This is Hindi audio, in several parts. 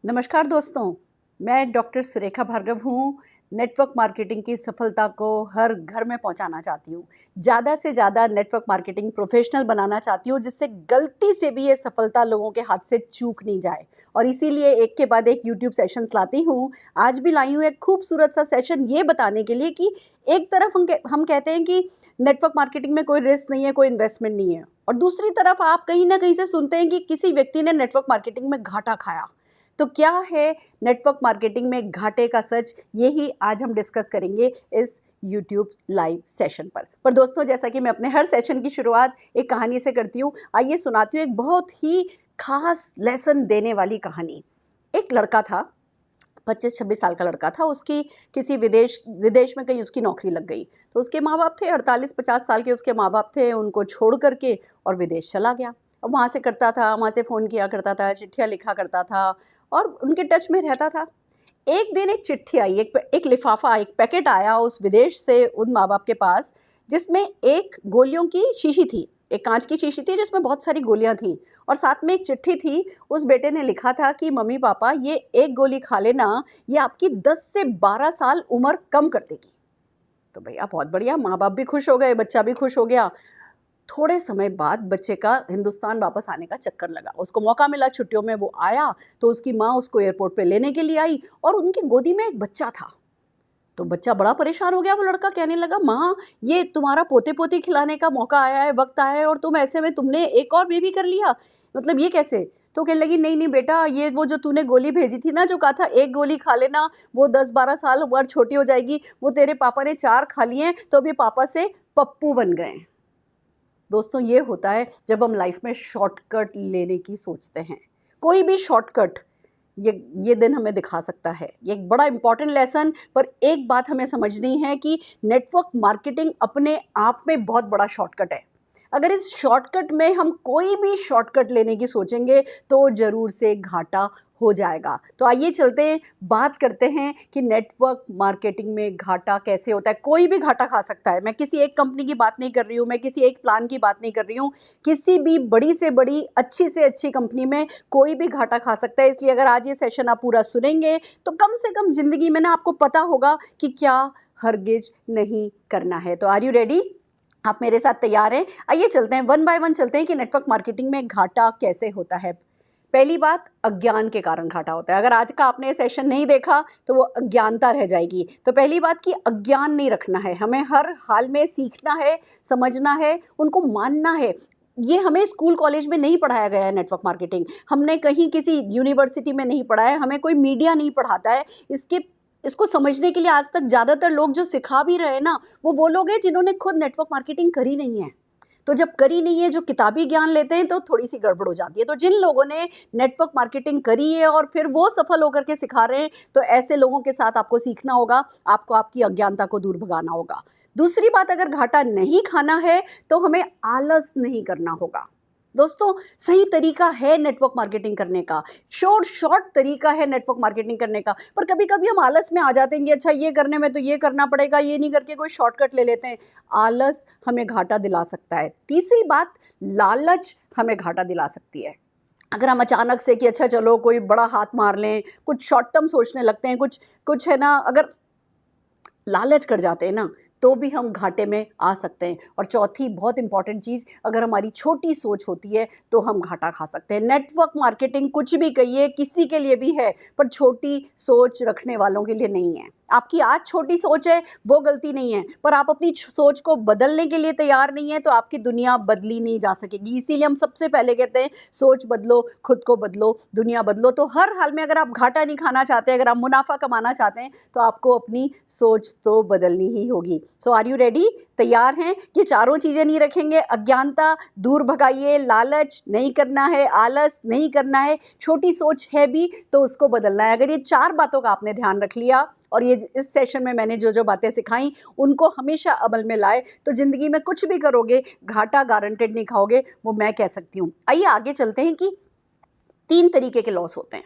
नमस्कार दोस्तों, मैं डॉक्टर सुरेखा भार्गव हूँ। नेटवर्क मार्केटिंग की सफलता को हर घर में पहुँचाना चाहती हूँ। ज़्यादा से ज़्यादा नेटवर्क मार्केटिंग प्रोफेशनल बनाना चाहती हूँ, जिससे गलती से भी ये सफलता लोगों के हाथ से चूक नहीं जाए। और इसीलिए एक के बाद एक यूट्यूब सेशंस लाती हूँ। आज भी लाई हूँ एक खूबसूरत सा सेशन ये बताने के लिए कि एक तरफ हम कहते हैं कि नेटवर्क मार्केटिंग में कोई रिस्क नहीं है, कोई इन्वेस्टमेंट नहीं है, और दूसरी तरफ आप कहीं ना कहीं से सुनते हैं कि किसी व्यक्ति ने नेटवर्क मार्केटिंग में घाटा खाया। तो क्या है नेटवर्क मार्केटिंग में घाटे का सच, यही आज हम डिस्कस करेंगे इस यूट्यूब लाइव सेशन पर दोस्तों, जैसा कि मैं अपने हर सेशन की शुरुआत एक कहानी से करती हूँ, आइए सुनाती हूँ एक बहुत ही खास लेसन देने वाली कहानी। एक लड़का था, 25-26 साल का लड़का था। उसकी किसी विदेश में कहीं उसकी नौकरी लग गई। तो उसके माँ बाप थे, 48-50 साल के उसके माँ बाप थे, उनको छोड़ करके और विदेश चला गया। अब वहाँ से करता था, वहाँ से फ़ोन किया करता था, चिट्ठियाँ लिखा करता था और उनके टच में रहता था। एक दिन एक चिट्ठी आई, एक लिफाफा, एक पैकेट आया उस विदेश से उन माँ बाप के पास, जिसमें एक गोलियों की शीशी थी, एक कांच की शीशी थी जिसमें बहुत सारी गोलियां थी, और साथ में एक चिट्ठी थी। उस बेटे ने लिखा था कि मम्मी पापा, ये एक गोली खा लेना, ये आपकी 10 से 12 साल उम्र कम कर देगी। तो भैया बहुत बढ़िया, माँ बाप भी खुश हो गए, बच्चा भी खुश हो गया। थोड़े समय बाद बच्चे का हिंदुस्तान वापस आने का चक्कर लगा, उसको मौका मिला, छुट्टियों में वो आया। तो उसकी माँ उसको एयरपोर्ट पे लेने के लिए आई और उनकी गोदी में एक बच्चा था। तो बच्चा बड़ा परेशान हो गया। वो लड़का कहने लगा, माँ, ये तुम्हारा पोते पोती खिलाने का मौका आया है, वक्त आया है, और तुम ऐसे में तुमने एक और बेबी कर लिया, मतलब ये कैसे? तो कहने लगी, नहीं नहीं बेटा, ये वो जो तूने गोली भेजी थी ना, जो कहा था एक गोली खा लेना, वो 10-12 साल उम्र छोटी हो जाएगी, वो तेरे पापा ने 4 खा लिए हैं, तो अभी पापा से पप्पू बन गए। दोस्तों, ये होता है जब हम लाइफ में शॉर्टकट लेने की सोचते हैं। कोई भी शॉर्टकट ये दिन हमें दिखा सकता है। ये एक बड़ा इंपॉर्टेंट लेसन। पर एक बात हमें समझनी है कि नेटवर्क मार्केटिंग अपने आप में बहुत बड़ा शॉर्टकट है। अगर इस शॉर्टकट में हम कोई भी शॉर्टकट लेने की सोचेंगे तो ज़रूर से घाटा हो जाएगा। तो आइए चलते हैं, बात करते हैं कि नेटवर्क मार्केटिंग में घाटा कैसे होता है। कोई भी घाटा खा सकता है। मैं किसी एक कंपनी की बात नहीं कर रही हूँ, मैं किसी एक प्लान की बात नहीं कर रही हूँ। किसी भी बड़ी से बड़ी, अच्छी से अच्छी कंपनी में कोई भी घाटा खा सकता है। इसलिए अगर आज ये सेशन आप पूरा सुनेंगे तो कम से कम ज़िंदगी में ना आपको पता होगा कि क्या हरगिज नहीं करना है। तो आर यू रेडी? आप मेरे साथ तैयार हैं? आइए चलते हैं, वन बाय वन चलते हैं कि नेटवर्क मार्केटिंग में घाटा कैसे होता है। पहली बात, अज्ञान के कारण घाटा होता है। अगर आज का आपने सेशन नहीं देखा तो वो अज्ञानता रह जाएगी। तो पहली बात कि अज्ञान नहीं रखना है, हमें हर हाल में सीखना है, समझना है, उनको मानना है। ये हमें स्कूल कॉलेज में नहीं पढ़ाया गया है। नेटवर्क मार्केटिंग हमने कहीं किसी यूनिवर्सिटी में नहीं पढ़ा है, हमें कोई मीडिया नहीं पढ़ाता है। इसको समझने के लिए आज तक ज़्यादातर लोग जो सिखा भी रहे हैं ना, वो लोग हैं जिन्होंने खुद नेटवर्क मार्केटिंग करी नहीं है। तो जब करी नहीं है, जो किताबी ज्ञान लेते हैं, तो थोड़ी सी गड़बड़ हो जाती है। तो जिन लोगों ने नेटवर्क मार्केटिंग करी है और फिर वो सफल होकर के सिखा रहे हैं, तो ऐसे लोगों के साथ आपको सीखना होगा, आपको आपकी अज्ञानता को दूर भगाना होगा। दूसरी बात, अगर घाटा नहीं खाना है तो हमें आलस नहीं करना होगा। दोस्तों, सही तरीका है नेटवर्क मार्केटिंग करने का, शॉर्ट तरीका है नेटवर्क मार्केटिंग करने का। पर कभी कभी हम आलस में आ जाते हैं कि अच्छा, ये करने में तो ये करना पड़ेगा, ये नहीं करके कोई शॉर्टकट ले लेते हैं। आलस हमें घाटा दिला सकता है। तीसरी बात, लालच हमें घाटा दिला सकती है। अगर हम अचानक से कि अच्छा चलो कोई बड़ा हाथ मार लें, कुछ शॉर्ट टर्म सोचने लगते हैं, कुछ कुछ है ना, अगर लालच कर जाते हैं ना, तो भी हम घाटे में आ सकते हैं। और चौथी बहुत इंपॉर्टेंट चीज़, अगर हमारी छोटी सोच होती है तो हम घाटा खा सकते हैं। नेटवर्क मार्केटिंग कुछ भी कहिए, किसी के लिए भी है, पर छोटी सोच रखने वालों के लिए नहीं है। आपकी आज छोटी सोच है, वो गलती नहीं है, पर आप अपनी सोच को बदलने के लिए तैयार नहीं है तो आपकी दुनिया बदली नहीं जा सकेगी। इसीलिए हम सबसे पहले कहते हैं, सोच बदलो, खुद को बदलो, दुनिया बदलो। तो हर हाल में अगर आप घाटा नहीं खाना चाहते, अगर आप मुनाफा कमाना चाहते हैं, तो आपको अपनी सोच तो बदलनी ही होगी। सो आर यू रेडी? तैयार हैं? ये चारों चीज़ें नहीं रखेंगे, अज्ञानता दूर भगाइए, लालच नहीं करना है, आलस नहीं करना है, छोटी सोच है भी तो उसको बदलना है। अगर ये 4 बातों का आपने ध्यान रख लिया और ये इस सेशन में मैंने जो जो बातें सिखाई उनको हमेशा अमल में लाए, तो ज़िंदगी में कुछ भी करोगे घाटा गारंटेड नहीं खाओगे, वो मैं कह सकती हूँ। आइए आगे चलते हैं कि 3 तरीके के लॉस होते हैं।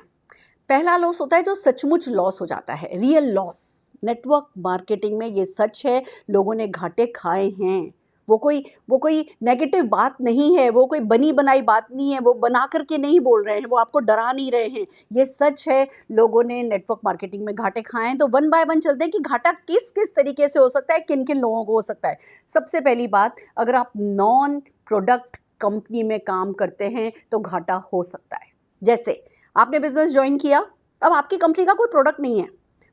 पहला लॉस होता है जो सचमुच लॉस हो जाता है, रियल लॉस। नेटवर्क मार्केटिंग में ये सच है, लोगों ने घाटे खाए हैं। वो कोई नेगेटिव बात नहीं है, वो कोई बनी बनाई बात नहीं है, वो बना करके नहीं बोल रहे हैं, वो आपको डरा नहीं रहे हैं। ये सच है, लोगों ने नेटवर्क मार्केटिंग में घाटे खाए हैं। तो वन बाय वन चलते हैं कि घाटा किस किस तरीके से हो सकता है, किन किन लोगों को हो सकता है। सबसे पहली बात, अगर आप नॉन प्रोडक्ट कंपनी में काम करते हैं तो घाटा हो सकता है। जैसे आपने बिजनेस ज्वाइन किया, अब आपकी कंपनी का कोई प्रोडक्ट नहीं है,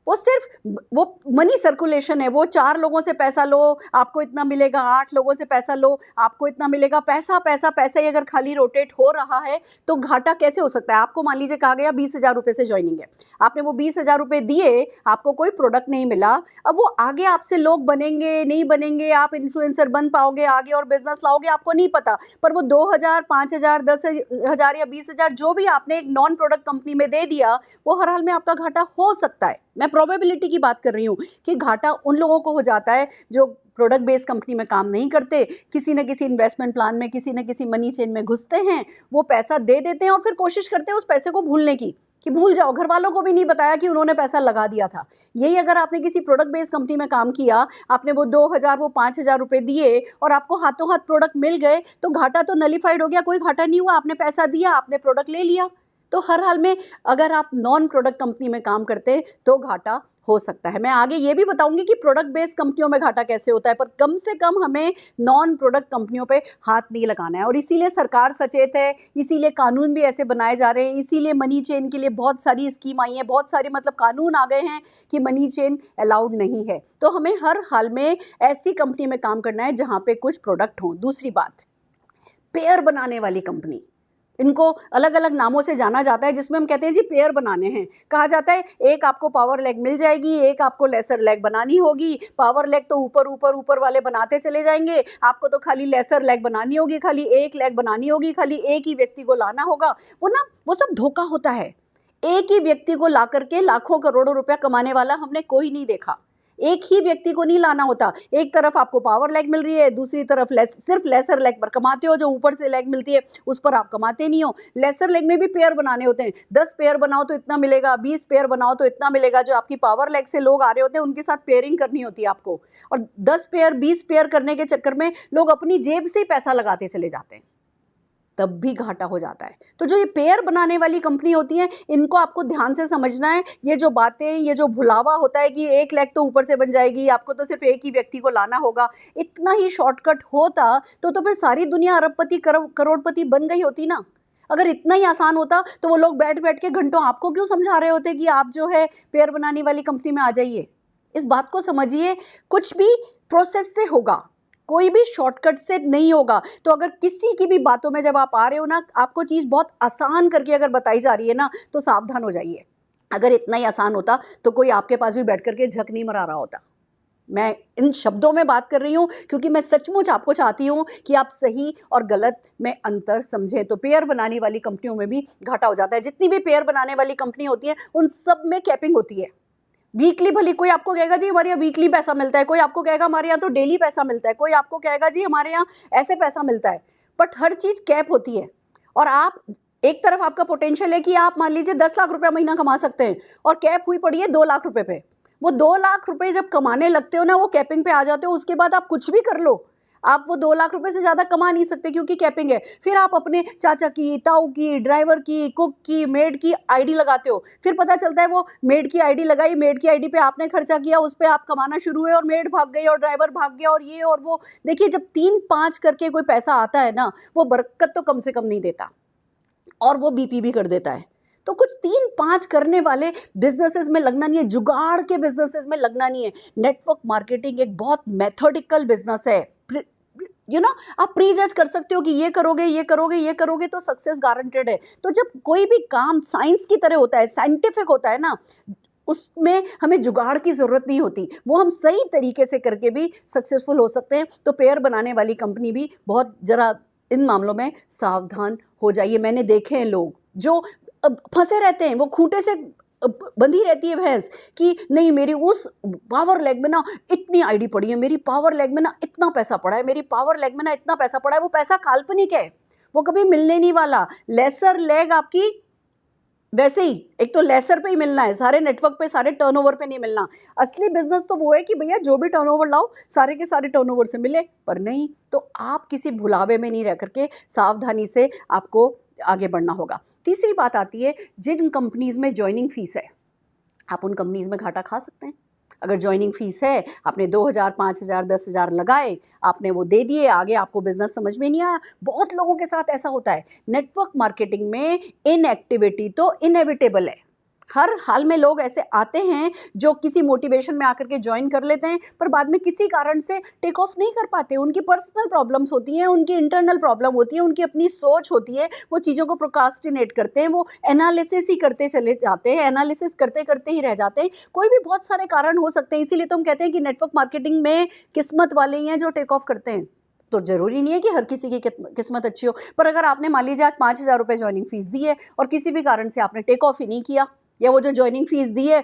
वो सिर्फ वो मनी सर्कुलेशन है। वो 4 लोगों से पैसा लो, आपको इतना मिलेगा, 8 लोगों से पैसा लो, आपको इतना मिलेगा। पैसा पैसा पैसा ही अगर खाली रोटेट हो रहा है तो घाटा कैसे हो सकता है। आपको मान लीजिए कहा गया 20,000 रुपये से ज्वाइनिंग है, आपने वो 20,000 रुपये दिए, आपको कोई प्रोडक्ट नहीं मिला। अब वो आगे आपसे लोग बनेंगे नहीं बनेंगे, आप इन्फ्लुएंसर बन पाओगे आगे और बिजनेस लाओगे, आपको नहीं पता। पर वो 2,000, 5,000, 10,000 या 20,000 जो भी आपने एक नॉन प्रोडक्ट कंपनी में दे दिया, वो हर हाल में आपका घाटा हो सकता है। मैं प्रोबेबिलिटी की बात कर रही हूँ कि घाटा उन लोगों को हो जाता है जो प्रोडक्ट बेस्ड कंपनी में काम नहीं करते, किसी न किसी इन्वेस्टमेंट प्लान में, किसी न किसी मनी चेन में घुसते हैं, वो पैसा दे देते हैं और फिर कोशिश करते हैं उस पैसे को भूलने की, कि भूल जाओ, घर वालों को भी नहीं बताया कि उन्होंने पैसा लगा दिया था। यही अगर आपने किसी प्रोडक्ट बेस्ड कंपनी में काम किया, आपने वो 2,000 वो 5,000 रुपये दिए और आपको हाथों हाथ प्रोडक्ट मिल गए, तो घाटा तो नलीफाइड हो गया, कोई घाटा नहीं हुआ। आपने पैसा दिया, आपने प्रोडक्ट ले लिया। तो हर हाल में अगर आप नॉन प्रोडक्ट कंपनी में काम करते तो घाटा हो सकता है। मैं आगे ये भी बताऊंगी कि प्रोडक्ट बेस्ड कंपनियों में घाटा कैसे होता है, पर कम से कम हमें नॉन प्रोडक्ट कंपनियों पे हाथ नहीं लगाना है। और इसीलिए सरकार सचेत है, इसीलिए कानून भी ऐसे बनाए जा रहे हैं, इसीलिए मनी चेन के लिए बहुत सारी स्कीम आई हैं, बहुत सारे मतलब कानून आ गए हैं कि मनी चेन अलाउड नहीं है। तो हमें हर हाल में ऐसी कंपनी में काम करना है जहाँ पे कुछ प्रोडक्ट हों। दूसरी बात, पेयर बनाने वाली कंपनी, इनको अलग अलग नामों से जाना जाता है, जिसमें हम कहते हैं जी पेयर बनाने हैं। कहा जाता है एक आपको पावर लेग मिल जाएगी, एक आपको लेसर लेग बनानी होगी। पावर लेग तो ऊपर ऊपर ऊपर वाले बनाते चले जाएंगे, आपको तो खाली लेसर लेग बनानी होगी, खाली एक लेग बनानी होगी, खाली एक ही व्यक्ति को लाना होगा। वो सब धोखा होता है। एक ही व्यक्ति को ला करके लाखों करोड़ों रुपया कमाने वाला हमने कोई नहीं देखा। एक ही व्यक्ति को नहीं लाना होता। एक तरफ आपको पावर लेग मिल रही है, दूसरी तरफ सिर्फ लेसर लेग पर कमाते हो, जो ऊपर से लेग मिलती है उस पर आप कमाते नहीं हो। लेसर लेग में भी पेयर बनाने होते हैं, 10 पेयर बनाओ तो इतना मिलेगा, 20 पेयर बनाओ तो इतना मिलेगा। जो आपकी पावर लेग से लोग आ रहे होते हैं उनके साथ पेयरिंग करनी होती है आपको, और 10 पेयर 20 पेयर करने के चक्कर में लोग अपनी जेब से ही पैसा लगाते चले जाते हैं, तब भी घाटा हो जाता है। तो जो ये पेयर बनाने वाली कंपनी होती हैं, इनको आपको ध्यान से समझना है। ये जो बातें, ये जो भुलावा होता है कि एक लेग तो ऊपर से बन जाएगी, आपको तो सिर्फ एक ही व्यक्ति को लाना होगा, इतना ही शॉर्टकट होता तो फिर सारी दुनिया अरबपति करोड़पति बन गई होती ना। अगर इतना ही आसान होता तो वो लोग बैठ बैठ के घंटों आपको क्यों समझा रहे होते कि आप जो है पेयर बनाने वाली कंपनी में आ जाइए। इस बात को समझिए, कुछ भी प्रोसेस से होगा, कोई भी शॉर्टकट से नहीं होगा। तो अगर किसी की भी बातों में जब आप आ रहे हो ना, आपको चीज़ बहुत आसान करके अगर बताई जा रही है ना, तो सावधान हो जाइए। अगर इतना ही आसान होता तो कोई आपके पास भी बैठ करके झक नहीं मरा रहा होता। मैं इन शब्दों में बात कर रही हूँ क्योंकि मैं सचमुच आपको चाहती हूँ कि आप सही और गलत में अंतर समझें। तो पेयर बनाने वाली कंपनियों में भी घाटा हो जाता है। जितनी भी पेयर बनाने वाली कंपनी होती है उन सब में कैपिंग होती है। वीकली भली कोई आपको कहेगा जी हमारे यहाँ वीकली पैसा मिलता है, कोई आपको कहेगा हमारे यहाँ तो डेली पैसा मिलता है, कोई आपको कहेगा जी हमारे यहाँ ऐसे पैसा मिलता है। बट हर चीज़ कैप होती है। और आप एक तरफ आपका पोटेंशियल है कि आप मान लीजिए 10 लाख रुपया महीना कमा सकते हैं, और कैप हुई पड़ी है 2 लाख रुपए पे। वो 2 लाख रुपए जब कमाने लगते हो ना, वो कैपिंग पे आ जाते हो, उसके बाद आप कुछ भी कर लो, आप वो 2 लाख रुपए से ज़्यादा कमा नहीं सकते क्योंकि कैपिंग है। फिर आप अपने चाचा की, ताऊ की, ड्राइवर की, कुक की, मेड की आईडी लगाते हो। फिर पता चलता है वो मेड की आईडी लगाई, मेड की आईडी पे आपने खर्चा किया, उस पर आप कमाना शुरू हुए और मेड भाग गई और ड्राइवर भाग गया और ये और वो। देखिए, जब 3-5 करके कोई पैसा आता है ना, वो बरकत तो कम से कम नहीं देता, और वो बीपी भी कर देता है। तो कुछ 3-5 करने वाले बिजनेसेस में लगना नहीं है, जुगाड़ के बिजनेसेस में लगना नहीं है। नेटवर्क मार्केटिंग एक बहुत मेथोडिकल बिजनेस है। आप प्री जज कर सकते हो कि ये करोगे ये करोगे ये करोगे तो सक्सेस गारंटेड है। तो जब कोई भी काम साइंस की तरह होता है, साइंटिफिक होता है ना, उसमें हमें जुगाड़ की ज़रूरत नहीं होती, वो हम सही तरीके से करके भी सक्सेसफुल हो सकते हैं। तो पेयर बनाने वाली कंपनी भी बहुत ज़रा इन मामलों में सावधान हो जाइए। मैंने देखे हैं लोग जो फंसे रहते हैं, वो खूंटे से बंधी रहती है भैंस कि नहीं मेरी उस पावर लेग में ना इतनी आईडी पड़ी है, मेरी पावर लेग में ना इतना पैसा पड़ा है, मेरी पावर लेग में ना इतना पैसा पड़ा है। वो पैसा काल्पनिक है, वो कभी मिलने नहीं वाला। लेसर लेग आपकी वैसे ही एक तो लेसर पे ही मिलना है, सारे नेटवर्क पे, सारे टर्नओवर पे नहीं मिलना। असली बिजनेस तो वो है कि भैया जो भी टर्नओवर लाओ सारे के सारे टर्नओवर से मिले, पर नहीं, तो आप किसी भुलावे में नहीं रह करके सावधानी से आपको आगे बढ़ना होगा। तीसरी बात आती है, जिन कंपनीज में ज्वाइनिंग फीस है, आप उन कंपनीज में घाटा खा सकते हैं। अगर ज्वाइनिंग फीस है, आपने 2,000, 5,000, 10,000 लगाए, आपने वो दे दिए, आगे आपको बिजनेस समझ में नहीं आया। बहुत लोगों के साथ ऐसा होता है। नेटवर्क मार्केटिंग में इनएक्टिविटी तो इनएविटेबल है। हर हाल में लोग ऐसे आते हैं जो किसी मोटिवेशन में आकर के ज्वाइन कर लेते हैं, पर बाद में किसी कारण से टेक ऑफ नहीं कर पाते। उनकी पर्सनल प्रॉब्लम्स होती हैं, उनकी इंटरनल प्रॉब्लम होती है, उनकी अपनी सोच होती है, वो चीज़ों को प्रोक्रास्टिनेट करते हैं, वो एनालिसिस ही करते चले जाते हैं, एनालिसिस करते करते ही रह जाते हैं। कोई भी बहुत सारे कारण हो सकते हैं। इसीलिए तो हम कहते हैं कि नेटवर्क मार्केटिंग में किस्मत वाले ही हैं जो टेक ऑफ करते हैं। तो ज़रूरी नहीं है कि हर किसी की किस्मत अच्छी हो, पर अगर आपने मान लीजिए आज 5,000 रुपये ज्वाइनिंग फीस दी है और किसी भी कारण से आपने टेक ऑफ ही नहीं किया, या वो जो ज्वाइनिंग फीस दी है,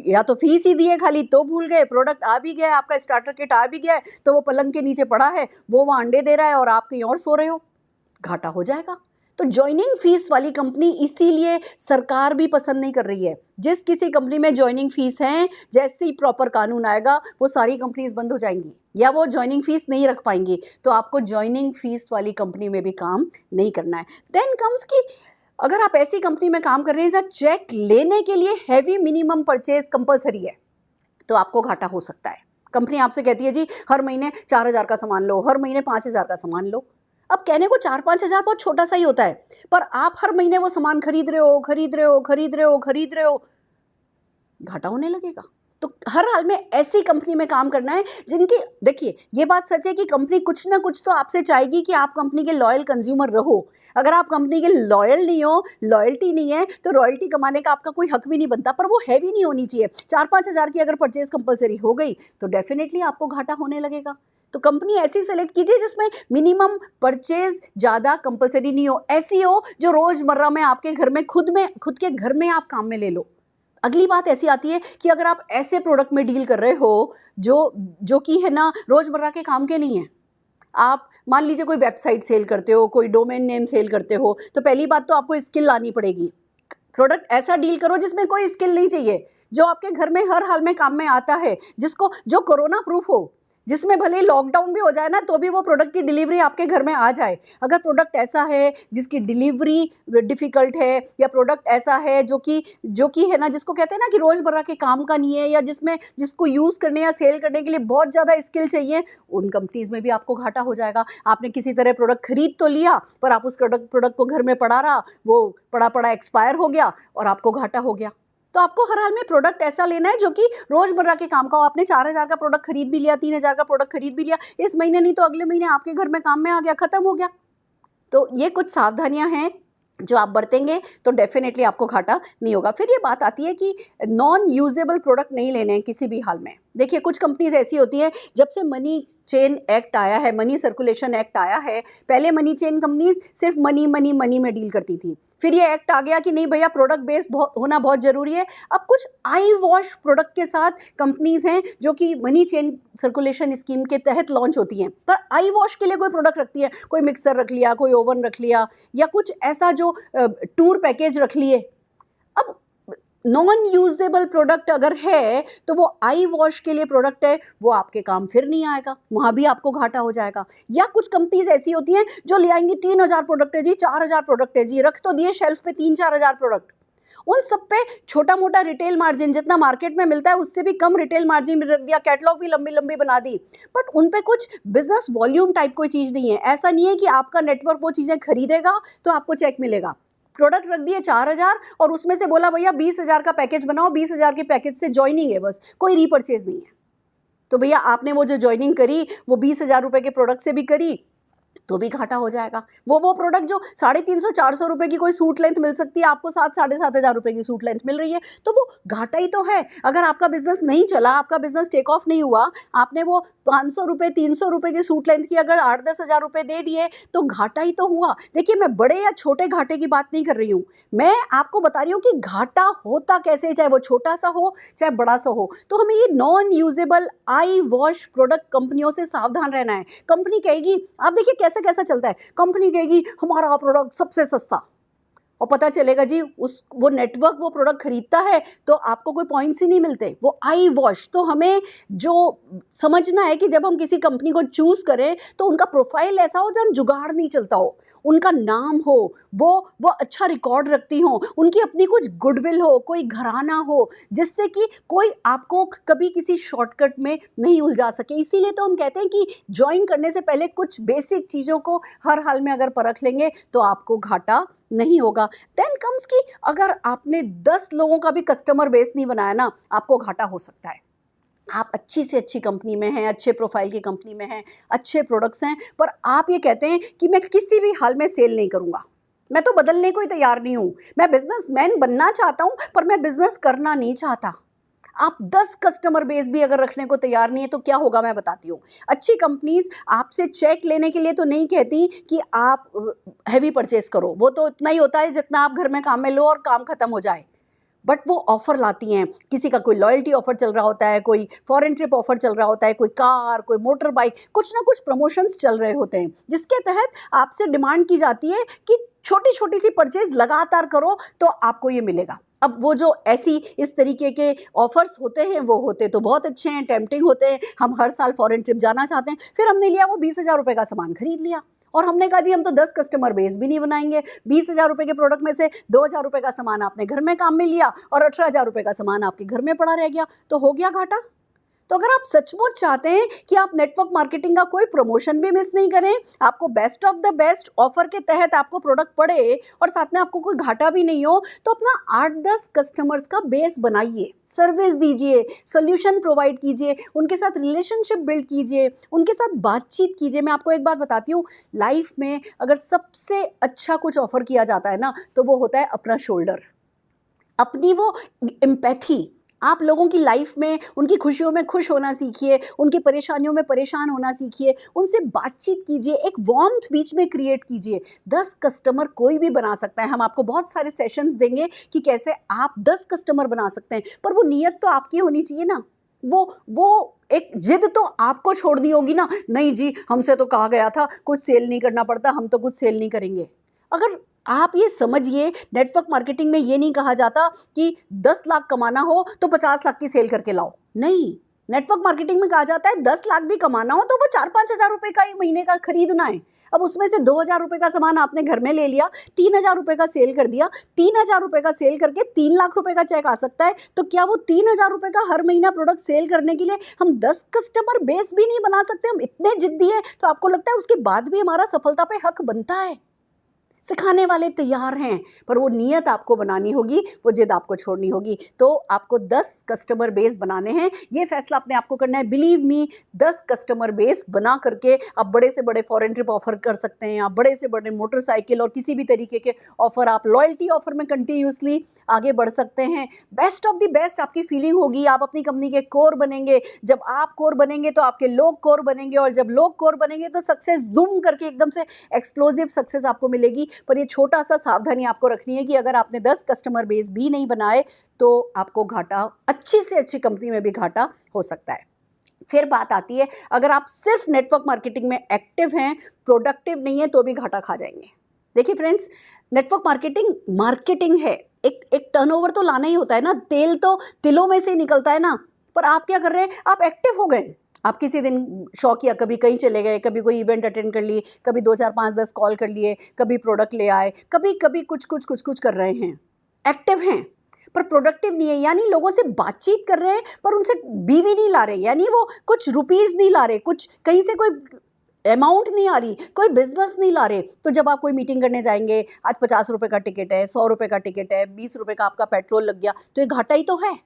या तो फीस ही दी है खाली तो भूल गए, प्रोडक्ट आ भी गया है, आपका स्टार्टर किट आ भी गया है, तो वो पलंग के नीचे पड़ा है, वो वहाँ अंडे दे रहा है और आप कहीं और सो रहे हो, घाटा हो जाएगा। तो ज्वाइनिंग फीस वाली कंपनी इसीलिए सरकार भी पसंद नहीं कर रही है। जिस किसी कंपनी में ज्वाइनिंग फीस है, जैसे ही प्रॉपर कानून आएगा वो सारी कंपनीज बंद हो जाएंगी या वो ज्वाइनिंग फीस नहीं रख पाएंगी। तो आपको ज्वाइनिंग फीस वाली कंपनी में भी काम नहीं करना है। देन कम्स कि अगर आप ऐसी कंपनी में काम कर रहे हैं जहाँ चेक लेने के लिए हैवी मिनिमम परचेज कंपलसरी है, तो आपको घाटा हो सकता है। कंपनी आपसे कहती है जी हर महीने 4,000 का सामान लो, हर महीने 5,000 का सामान लो। अब कहने को 4-5 हज़ार बहुत छोटा सा ही होता है, पर आप हर महीने वो सामान खरीद रहे हो, खरीद रहे हो, खरीद रहे हो, खरीद रहे हो, घाटा होने लगेगा। तो हर हाल में ऐसी कंपनी में काम करना है जिनकी, देखिए ये बात सच है कि कंपनी कुछ ना कुछ तो आपसे चाहेगी कि आप कंपनी के लॉयल कंज्यूमर रहो। अगर आप कंपनी के लॉयल नहीं हो, लॉयल्टी नहीं है, तो रॉयल्टी कमाने का आपका कोई हक भी नहीं बनता, पर वो हैवी नहीं होनी चाहिए। 4-5 हज़ार की अगर परचेज कंपलसरी हो गई तो डेफिनेटली आपको घाटा होने लगेगा। तो कंपनी ऐसी सेलेक्ट कीजिए जिसमें मिनिमम परचेज ज़्यादा कंपलसरी नहीं हो, ऐसी हो जो रोज़मर्रा में आपके घर में खुद के घर में आप काम में ले लो। अगली बात ऐसी आती है कि अगर आप ऐसे प्रोडक्ट में डील कर रहे हो जो कि है ना रोज़मर्रा के काम के नहीं है। आप मान लीजिए कोई वेबसाइट सेल करते हो, कोई डोमेन नेम सेल करते हो, तो पहली बात तो आपको स्किल लानी पड़ेगी। प्रोडक्ट ऐसा डील करो जिसमें कोई स्किल नहीं चाहिए, जो आपके घर में हर हाल में काम में आता है, जो कोरोना प्रूफ हो, जिसमें भले ही लॉकडाउन भी हो जाए ना तो भी वो प्रोडक्ट की डिलीवरी आपके घर में आ जाए। अगर प्रोडक्ट ऐसा है जिसकी डिलीवरी डिफ़िकल्ट है, या प्रोडक्ट ऐसा है जो कि है ना, जिसको कहते हैं ना कि रोज़मर्रा के काम का नहीं है, या जिसको यूज़ करने या सेल करने के लिए बहुत ज़्यादा स्किल चाहिए, उन कंपनीज़ में भी आपको घाटा हो जाएगा। आपने किसी तरह प्रोडक्ट खरीद तो लिया, पर आप उस प्रोडक्ट को घर में पड़ा रहा, वो पड़ा एक्सपायर हो गया और आपको घाटा हो गया। तो आपको हर हाल में प्रोडक्ट ऐसा लेना है जो कि रोज़मर्रा के काम का हो। आपने 4,000 का प्रोडक्ट खरीद भी लिया, 3,000 का प्रोडक्ट खरीद भी लिया, इस महीने नहीं तो अगले महीने आपके घर में काम में आ गया, ख़त्म हो गया। तो ये कुछ सावधानियां हैं जो आप बरतेंगे तो डेफिनेटली आपको घाटा नहीं होगा। फिर ये बात आती है कि नॉन यूजेबल प्रोडक्ट नहीं लेने हैं किसी भी हाल में। देखिए कुछ कंपनीज ऐसी होती है, जब से मनी चेन एक्ट आया है, मनी सर्कुलेशन एक्ट आया है, पहले मनी चेन कंपनीज सिर्फ मनी मनी मनी में डील करती थी। फिर ये एक्ट आ गया कि नहीं भैया प्रोडक्ट बेस्ड होना बहुत ज़रूरी है। अब कुछ आई वॉश प्रोडक्ट के साथ कंपनीज हैं जो कि मनी चेन सर्कुलेशन स्कीम के तहत लॉन्च होती हैं, पर आई वॉश के लिए कोई प्रोडक्ट रखती है, कोई मिक्सर रख लिया, कोई ओवन रख लिया, या कुछ ऐसा जो टूर पैकेज रख लिए। अब नॉन यूजेबल प्रोडक्ट अगर है तो वो आई वॉश के लिए प्रोडक्ट है, वो आपके काम फिर नहीं आएगा, वहाँ भी आपको घाटा हो जाएगा। या कुछ कंपनीज ऐसी होती हैं जो ले आएंगी 3,000 प्रोडक्ट है जी, 4,000 प्रोडक्ट है जी, रख तो दिए शेल्फ पे 3-4 हज़ार प्रोडक्ट। उन सब पे छोटा मोटा रिटेल मार्जिन जितना मार्केट में मिलता है उससे भी कम रिटेल मार्जिन रख दिया, कैटलॉग भी लंबी लंबी बना दी, बट उन पे कुछ बिजनेस वॉल्यूम टाइप कोई चीज़ नहीं है। ऐसा नहीं है कि आपका नेटवर्क वो चीज़ें खरीदेगा तो आपको चेक मिलेगा। प्रोडक्ट रख दिए 4,000 और उसमें से बोला भैया 20,000 का पैकेज बनाओ, 20,000 के पैकेज से ज्वाइनिंग है, बस कोई रीपर्चेज नहीं है। तो भैया आपने वो जो ज्वाइनिंग करी वो 20,000 रुपये के प्रोडक्ट से भी करी तो भी घाटा हो जाएगा। वो प्रोडक्ट जो 350-400 रुपये की कोई सूट लेंथ मिल सकती है, आपको 7-7,500 रुपये की सूट लेंथ मिल रही है, तो वो घाटा ही तो है। अगर आपका बिजनेस नहीं चला, आपका बिजनेस टेक ऑफ नहीं हुआ, आपने वो 500 रुपये 300 रुपये की सूट लेंथ की अगर 8-10 हज़ार रुपये दे दिए तो घाटा ही तो हुआ। देखिए मैं बड़े या छोटे घाटे की बात नहीं कर रही हूँ, मैं आपको बता रही हूँ कि घाटा होता कैसे, चाहे वो छोटा सा हो चाहे बड़ा सा हो। तो हमें ये नॉन यूजेबल आई वॉश प्रोडक्ट कंपनियों से सावधान रहना है। कंपनी कहेगी, आप देखिए कैसा चलता है, कंपनी कहेगी हमारा प्रोडक्ट सबसे सस्ता, और पता चलेगा जी उस वो नेटवर्क वो प्रोडक्ट खरीदता है तो आपको कोई पॉइंट्स ही नहीं मिलते, वो आई वॉश। तो हमें जो समझना है कि जब हम किसी कंपनी को चूज़ करें तो उनका प्रोफाइल ऐसा हो जहाँ जुगाड़ नहीं चलता हो, उनका नाम हो, वो अच्छा रिकॉर्ड रखती हो, उनकी अपनी कुछ गुडविल हो, कोई घराना हो, जिससे कि कोई आपको कभी किसी शॉर्टकट में नहीं उलझा सके। इसीलिए तो हम कहते हैं कि ज्वाइन करने से पहले कुछ बेसिक चीज़ों को हर हाल में अगर परख लेंगे तो आपको घाटा नहीं होगा। देन कम्स कि अगर आपने 10 लोगों का भी कस्टमर बेस नहीं बनाया ना, आपको घाटा हो सकता है। आप अच्छी से अच्छी कंपनी में हैं, अच्छे प्रोफाइल की कंपनी में हैं, अच्छे प्रोडक्ट्स हैं, पर आप ये कहते हैं कि मैं किसी भी हाल में सेल नहीं करूँगा, मैं तो बदलने को ही तैयार नहीं हूँ, मैं बिजनेसमैन बनना चाहता हूँ पर मैं बिजनेस करना नहीं चाहता। आप 10 कस्टमर बेस भी अगर रखने को तैयार नहीं है तो क्या होगा मैं बताती हूँ। अच्छी कंपनीज आपसे चेक लेने के लिए तो नहीं कहती कि आप हैवी परचेस करो, वो तो इतना ही होता है जितना आप घर में काम में लो और काम खत्म हो जाए। बट वो ऑफ़र लाती हैं, किसी का कोई लॉयल्टी ऑफ़र चल रहा होता है, कोई फॉरेन ट्रिप ऑफ़र चल रहा होता है, कोई कार, कोई मोटर बाइक, कुछ ना कुछ प्रमोशंस चल रहे होते हैं, जिसके तहत आपसे डिमांड की जाती है कि छोटी छोटी सी परचेज लगातार करो तो आपको ये मिलेगा। अब वो जो ऐसी इस तरीके के ऑफर्स होते हैं वो होते तो बहुत अच्छे हैं, टेम्पटिंग होते हैं, हम हर साल फॉरेन ट्रिप जाना चाहते हैं, फिर हमने लिया वो 20,000 रुपये का सामान खरीद लिया और हमने कहा जी हम तो 10 कस्टमर बेस भी नहीं बनाएंगे, 20,000 रुपये के प्रोडक्ट में से 2,000 रुपये का सामान आपने घर में काम में लिया और 18,000 रुपये का सामान आपके घर में पड़ा रह गया, तो हो गया घाटा। तो अगर आप सचमुच चाहते हैं कि आप नेटवर्क मार्केटिंग का कोई प्रमोशन भी मिस नहीं करें, आपको best of the best offer के तहत आपको प्रोडक्ट पड़े और साथ में आपको कोई घाटा भी नहीं हो, तो अपना 8-10 कस्टमर्स का बेस बनाइए, सर्विस दीजिए, सोल्यूशन प्रोवाइड कीजिए, उनके साथ रिलेशनशिप बिल्ड कीजिए, उनके साथ बातचीत कीजिए। मैं आपको एक बात बताती हूँ, लाइफ में अगर सबसे अच्छा कुछ ऑफर किया जाता है ना तो वो होता है अपना शोल्डर, अपनी वो एम्पैथी। आप लोगों की लाइफ में उनकी खुशियों में खुश होना सीखिए, उनकी परेशानियों में परेशान होना सीखिए, उनसे बातचीत कीजिए, एक वार्मथ बीच में क्रिएट कीजिए। 10 कस्टमर कोई भी बना सकता है, हम आपको बहुत सारे सेशंस देंगे कि कैसे आप 10 कस्टमर बना सकते हैं, पर वो नीयत तो आपकी होनी चाहिए ना, वो एक जिद तो आपको छोड़नी होगी ना, नहीं जी हमसे तो कहा गया था कुछ सेल नहीं करना पड़ता, हम तो कुछ सेल नहीं करेंगे। अगर आप ये समझिए, नेटवर्क मार्केटिंग में ये नहीं कहा जाता कि 10 लाख कमाना हो तो 50 लाख की सेल करके लाओ, नहीं, नेटवर्क मार्केटिंग में कहा जाता है 10 लाख भी कमाना हो तो वो 4-5 हज़ार रुपये का ही महीने का खरीदना है। अब उसमें से 2,000 रुपये का सामान आपने घर में ले लिया, 3,000 रुपये का सेल कर दिया, 3,000 रुपये का सेल करके 3 लाख रुपये का चेक आ सकता है, तो क्या वो 3,000 रुपये का हर महीना प्रोडक्ट सेल करने के लिए हम 10 कस्टमर बेस भी नहीं बना सकते? हम इतने जिद्दी हैं, तो आपको लगता है उसके बाद भी हमारा सफलता पे हक बनता है? सिखाने वाले तैयार हैं, पर वो नीयत आपको बनानी होगी, वो जिद आपको छोड़नी होगी। तो आपको 10 कस्टमर बेस बनाने हैं, ये फैसला अपने आपको करना है। बिलीव मी, 10 कस्टमर बेस बना करके आप बड़े से बड़े फॉरेन ट्रिप ऑफर कर सकते हैं, आप बड़े से बड़े मोटरसाइकिल और किसी भी तरीके के ऑफर, आप लॉयल्टी ऑफर में कंटिन्यूसली आगे बढ़ सकते हैं। बेस्ट ऑफ द बेस्ट आपकी फीलिंग होगी, आप अपनी कंपनी के कोर बनेंगे। जब आप कोर बनेंगे तो आपके लोग कोर बनेंगे, और जब लोग कोर बनेंगे तो सक्सेस जूम करके एकदम से एक्सप्लोसिव सक्सेस आपको मिलेगी। पर ये छोटा सा सावधानी आपको रखनी है कि अगर आपने 10 कस्टमर बेस भी नहीं बनाए तो आपको घाटा, अच्छी से अच्छी कंपनी में भी घाटा हो सकता है। फिर बात आती है, अगर आप सिर्फ नेटवर्क मार्केटिंग में एक्टिव हैं, प्रोडक्टिव नहीं है, तो भी घाटा खा जाएंगे। देखिए फ्रेंड्स, नेटवर्क मार्केटिंग है, एक टर्नओवर तो लाना ही होता है ना, तेल तो तिलों में से ही निकलता है ना। पर आप क्या कर रहे हैं, आप एक्टिव हो गए, आप किसी दिन शौक किया, कभी कहीं चले गए, कभी कोई इवेंट अटेंड कर लिए, कभी 2 4 5 10 कॉल कर लिए, कभी प्रोडक्ट ले आए, कभी कुछ कर रहे हैं, एक्टिव हैं, पर प्रोडक्टिव नहीं है। यानी लोगों से बातचीत कर रहे हैं पर उनसे बीवी नहीं ला रहे, यानी वो कुछ रुपीज़ नहीं ला रहे, कुछ कहीं से कोई अमाउंट नहीं आ रही, कोई बिजनेस नहीं ला रहे। तो जब आप कोई मीटिंग करने जाएंगे, आज 50 रुपये का टिकट है, 100 रुपये का टिकट है, 20 रुपये का आपका पेट्रोल लग गया, तो ये घाटा ही तो है।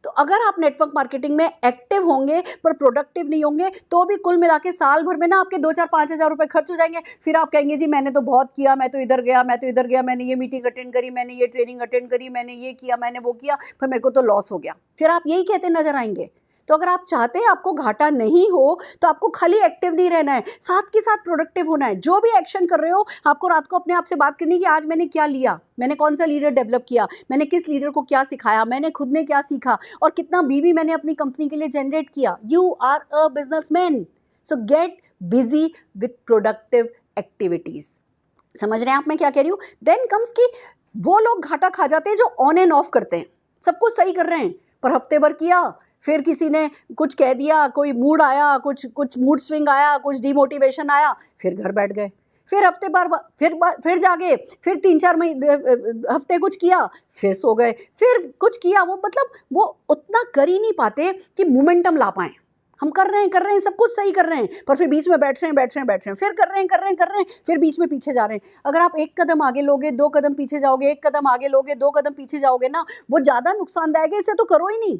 तो अगर आप नेटवर्क मार्केटिंग में एक्टिव होंगे पर प्रोडक्टिव नहीं होंगे, तो भी कुल मिला के साल भर में ना आपके 2 4 5 हज़ार रुपये खर्च हो जाएंगे। फिर आप कहेंगे जी मैंने तो बहुत किया, मैं तो इधर गया, मैं तो इधर गया, मैंने ये मीटिंग अटेंड करी, मैंने ये ट्रेनिंग अटेंड करी, मैंने ये किया, मैंने वो किया, पर मेरे को तो लॉस हो गया। फिर आप यही कहते नजर आएंगे। तो अगर आप चाहते हैं आपको घाटा नहीं हो, तो आपको खाली एक्टिव नहीं रहना है, साथ के साथ प्रोडक्टिव होना है। जो भी एक्शन कर रहे हो, आपको रात को अपने आप से बात करनी है कि आज मैंने क्या लिया, मैंने कौन सा लीडर डेवलप किया, मैंने किस लीडर को क्या सिखाया, मैंने खुद ने क्या सीखा, और कितना बीवी मैंने अपनी कंपनी के लिए जनरेट किया। You are a businessman, so get busy with productive activities. समझ रहे हैं आप मैं क्या कह रही हूँ? देन कम्स कि वो लोग घाटा खा जाते हैं जो ऑन एंड ऑफ करते हैं, सब कुछ सही कर रहे हैं पर हफ्ते भर किया, फिर किसी ने कुछ कह दिया, कोई मूड आया, कुछ मूड स्विंग आया, कुछ डिमोटिवेशन आया, फिर घर बैठ गए, फिर हफ्ते भर फिर जागे, फिर 3-4 महीने हफ्ते कुछ किया, फिर सो गए, फिर कुछ किया, वो मतलब वो उतना कर ही नहीं पाते कि मोमेंटम ला पाएं। हम कर रहे हैं, सब कुछ सही कर रहे हैं, पर फिर बीच में बैठ रहे हैं, फिर कर रहे हैं, फिर बीच में पीछे जा रहे हैं। अगर आप 1 कदम आगे लोगे, 2 कदम पीछे जाओगे, 1 कदम आगे लोगे, 2 कदम पीछे जाओगे ना, वो ज़्यादा नुकसानदायक है, इसे तो करो ही नहीं।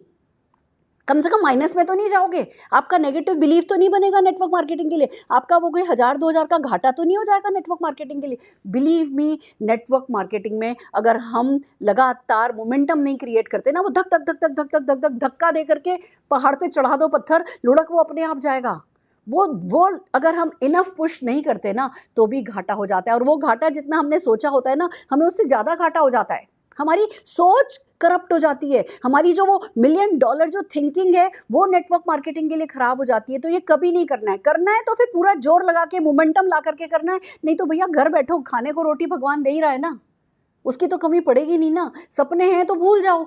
कम से कम माइनस में तो नहीं जाओगे, आपका नेगेटिव बिलीफ तो नहीं बनेगा नेटवर्क मार्केटिंग के लिए, आपका वो कोई 1000-2000 का घाटा तो नहीं हो जाएगा नेटवर्क मार्केटिंग के लिए। बिलीव मी, नेटवर्क मार्केटिंग में अगर हम लगातार मोमेंटम नहीं क्रिएट करते ना, वो धक धक धक धक धक धक धक धक धक्का दे करके पहाड़ पे चढ़ा दो पत्थर, लुढ़क वो अपने आप जाएगा। वो अगर हम इनफ पुश नहीं करते ना तो भी घाटा हो जाता है, और वो घाटा जितना हमने सोचा होता है ना, हमें उससे ज़्यादा घाटा हो जाता है। हमारी सोच करप्ट हो जाती है, हमारी जो वो $1 मिलियन जो थिंकिंग है वो नेटवर्क मार्केटिंग के लिए खराब हो जाती है। तो ये कभी नहीं करना है तो फिर पूरा जोर लगा के मोमेंटम ला करके करना है, नहीं तो भैया घर बैठो, खाने को रोटी भगवान दे ही रहा है ना, उसकी तो कमी पड़ेगी नहीं ना। सपने हैं तो भूल जाओ,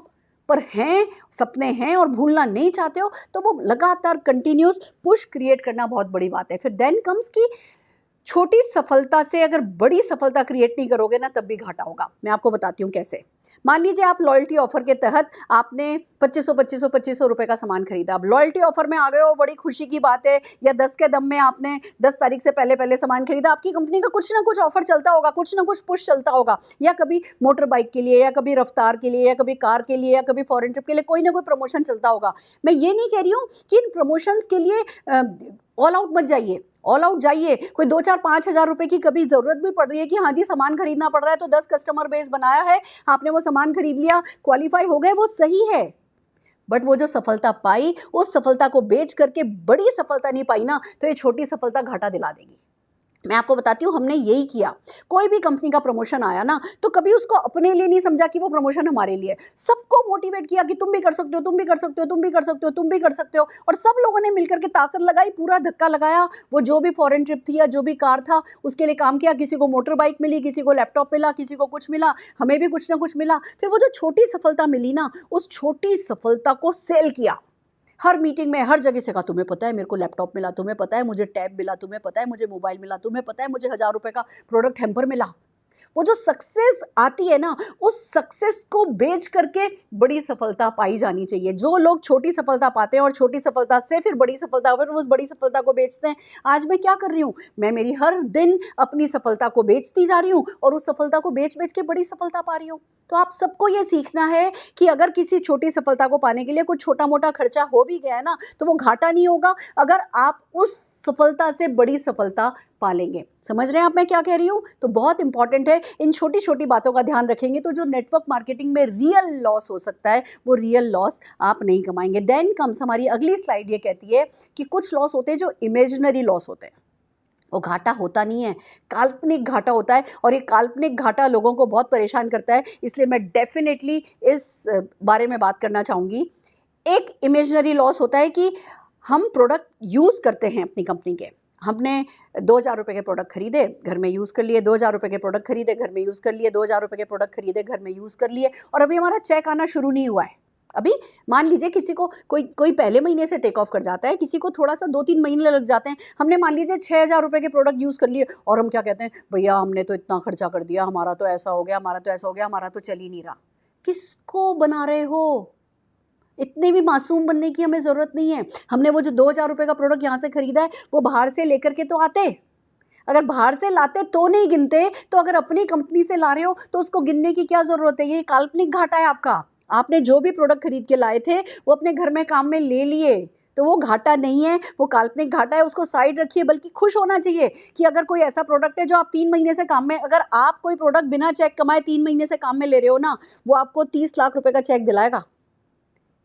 पर हैं, सपने हैं और भूलना नहीं चाहते हो तो वो लगातार कंटिन्यूस पुश क्रिएट करना बहुत बड़ी बात है। फिर देन कम्स की छोटी सफलता से अगर बड़ी सफलता क्रिएट नहीं करोगे ना तब भी घाटा होगा। मैं आपको बताती हूँ कैसे। मान लीजिए आप लॉयल्टी ऑफर के तहत आपने 2500 रुपए का सामान खरीदा, अब लॉयल्टी ऑफर में आ गए हो, बड़ी खुशी की बात है, या 10 के दम में आपने 10 तारीख से पहले पहले सामान खरीदा, आपकी कंपनी का कुछ ना कुछ ऑफर चलता होगा, कुछ ना कुछ पुश चलता होगा, या कभी मोटर बाइक के लिए, या कभी रफ्तार के लिए, या कभी कार के लिए, या कभी फॉरेन ट्रिप के लिए कोई ना कोई प्रमोशन चलता होगा। मैं ये नहीं कह रही हूँ कि इन प्रमोशंस के लिए ऑल आउट मत जाइए, ऑल आउट जाइए, कोई 2-4-5 हज़ार रुपए की कभी ज़रूरत भी पड़ रही है कि हाँ जी सामान खरीदना पड़ रहा है, तो 10 कस्टमर बेस बनाया है, आपने वो सामान खरीद लिया, क्वालिफाई हो गए, वो सही है। बट वो जो सफलता पाई, उस सफलता को बेच करके बड़ी सफलता नहीं पाई ना, तो ये छोटी सफलता घाटा दिला देगी। मैं आपको बताती हूँ, हमने यही किया। कोई भी कंपनी का प्रमोशन आया ना तो कभी उसको अपने लिए नहीं समझा कि वो प्रमोशन हमारे लिए, सबको मोटिवेट किया कि तुम भी कर सकते हो, तुम भी कर सकते हो, तुम भी कर सकते हो, तुम भी कर सकते हो, और सब लोगों ने मिलकर के ताकत लगाई, पूरा धक्का लगाया। वो जो भी फॉरेन ट्रिप थी या जो भी कार था उसके लिए काम किया, किसी को मोटर बाइक मिली, किसी को लैपटॉप मिला, किसी को कुछ मिला, हमें भी कुछ ना कुछ मिला। फिर वो जो छोटी सफलता मिली ना, उस छोटी सफलता को सेल किया, हर मीटिंग में हर जगह से कहा, तुम्हें पता है मेरे को लैपटॉप मिला, तुम्हें पता है मुझे टैब मिला, तुम्हें पता है मुझे मोबाइल मिला, तुम्हें पता है मुझे 1000 रुपए का प्रोडक्ट हैम्पर मिला। वो जो सक्सेस आती है ना, उस सक्सेस को बेच करके बड़ी सफलता पाई जानी चाहिए। जो लोग छोटी सफलता पाते हैं और छोटी सफलता से फिर बड़ी सफलता, फिर उस बड़ी सफलता को बेचते हैं। आज मैं क्या कर रही हूँ, मैं मेरी हर दिन अपनी सफलता को बेचती जा रही हूँ और उस सफलता को बेच बेच के बड़ी सफलता पा रही हूँ। तो आप सबको ये सीखना है कि अगर किसी छोटी सफलता को पाने के लिए कुछ छोटा मोटा खर्चा हो भी गया है ना, तो वो घाटा नहीं होगा अगर आप उस सफलता से बड़ी सफलता पालेंगे। समझ रहे हैं आप मैं क्या कह रही हूँ? तो बहुत इंपॉर्टेंट है, इन छोटी छोटी बातों का ध्यान रखेंगे तो जो नेटवर्क मार्केटिंग में रियल लॉस हो सकता है वो रियल लॉस आप नहीं कमाएंगे। देन कम्स हमारी अगली स्लाइड, ये कहती है कि कुछ लॉस होते हैं जो इमेजिनरी लॉस होते हैं, वो घाटा होता नहीं है, काल्पनिक घाटा होता है, और ये काल्पनिक घाटा लोगों को बहुत परेशान करता है। इसलिए मैं डेफिनेटली इस बारे में बात करना चाहूँगी। एक इमेजिनरी लॉस होता है कि हम प्रोडक्ट यूज़ करते हैं अपनी कंपनी के, हमने 2000 रुपये के प्रोडक्ट खरीदे, घर में यूज़ कर लिए, 2000 रुपये के प्रोडक्ट खरीदे, घर में यूज़ कर लिए, 2000 रुपये के प्रोडक्ट खरीदे, घर में यूज़ कर लिए, और अभी हमारा चेक आना शुरू नहीं हुआ है। अभी मान लीजिए किसी को कोई पहले महीने से टेक ऑफ कर जाता है, किसी को थोड़ा सा 2-3 महीने लग जाते हैं। हमने मान लीजिए 6000 रुपये के प्रोडक्ट यूज़ कर लिए और हम क्या कहते हैं, भैया हमने तो इतना खर्चा कर दिया, हमारा तो ऐसा हो गया, हमारा तो ऐसा हो गया, हमारा तो चल ही नहीं रहा। किसको बना रहे हो? इतने भी मासूम बनने की हमें ज़रूरत नहीं है। हमने वो जो 2000 रुपये का प्रोडक्ट यहाँ से खरीदा है वो बाहर से लेकर के तो आते, अगर बाहर से लाते तो नहीं गिनते, तो अगर अपनी कंपनी से ला रहे हो तो उसको गिनने की क्या ज़रूरत है? ये काल्पनिक घाटा है आपका। आपने जो भी प्रोडक्ट खरीद के लाए थे वो अपने घर में काम में ले लिए, तो वो घाटा नहीं है, वो काल्पनिक घाटा है। उसको साइड रखिए, बल्कि खुश होना चाहिए कि अगर कोई ऐसा प्रोडक्ट है जो आप 3 महीने से काम में, अगर आप कोई प्रोडक्ट बिना चेक कमाए 3 महीने से काम में ले रहे हो ना, वो आपको 30 लाख रुपए का चेक दिलाएगा।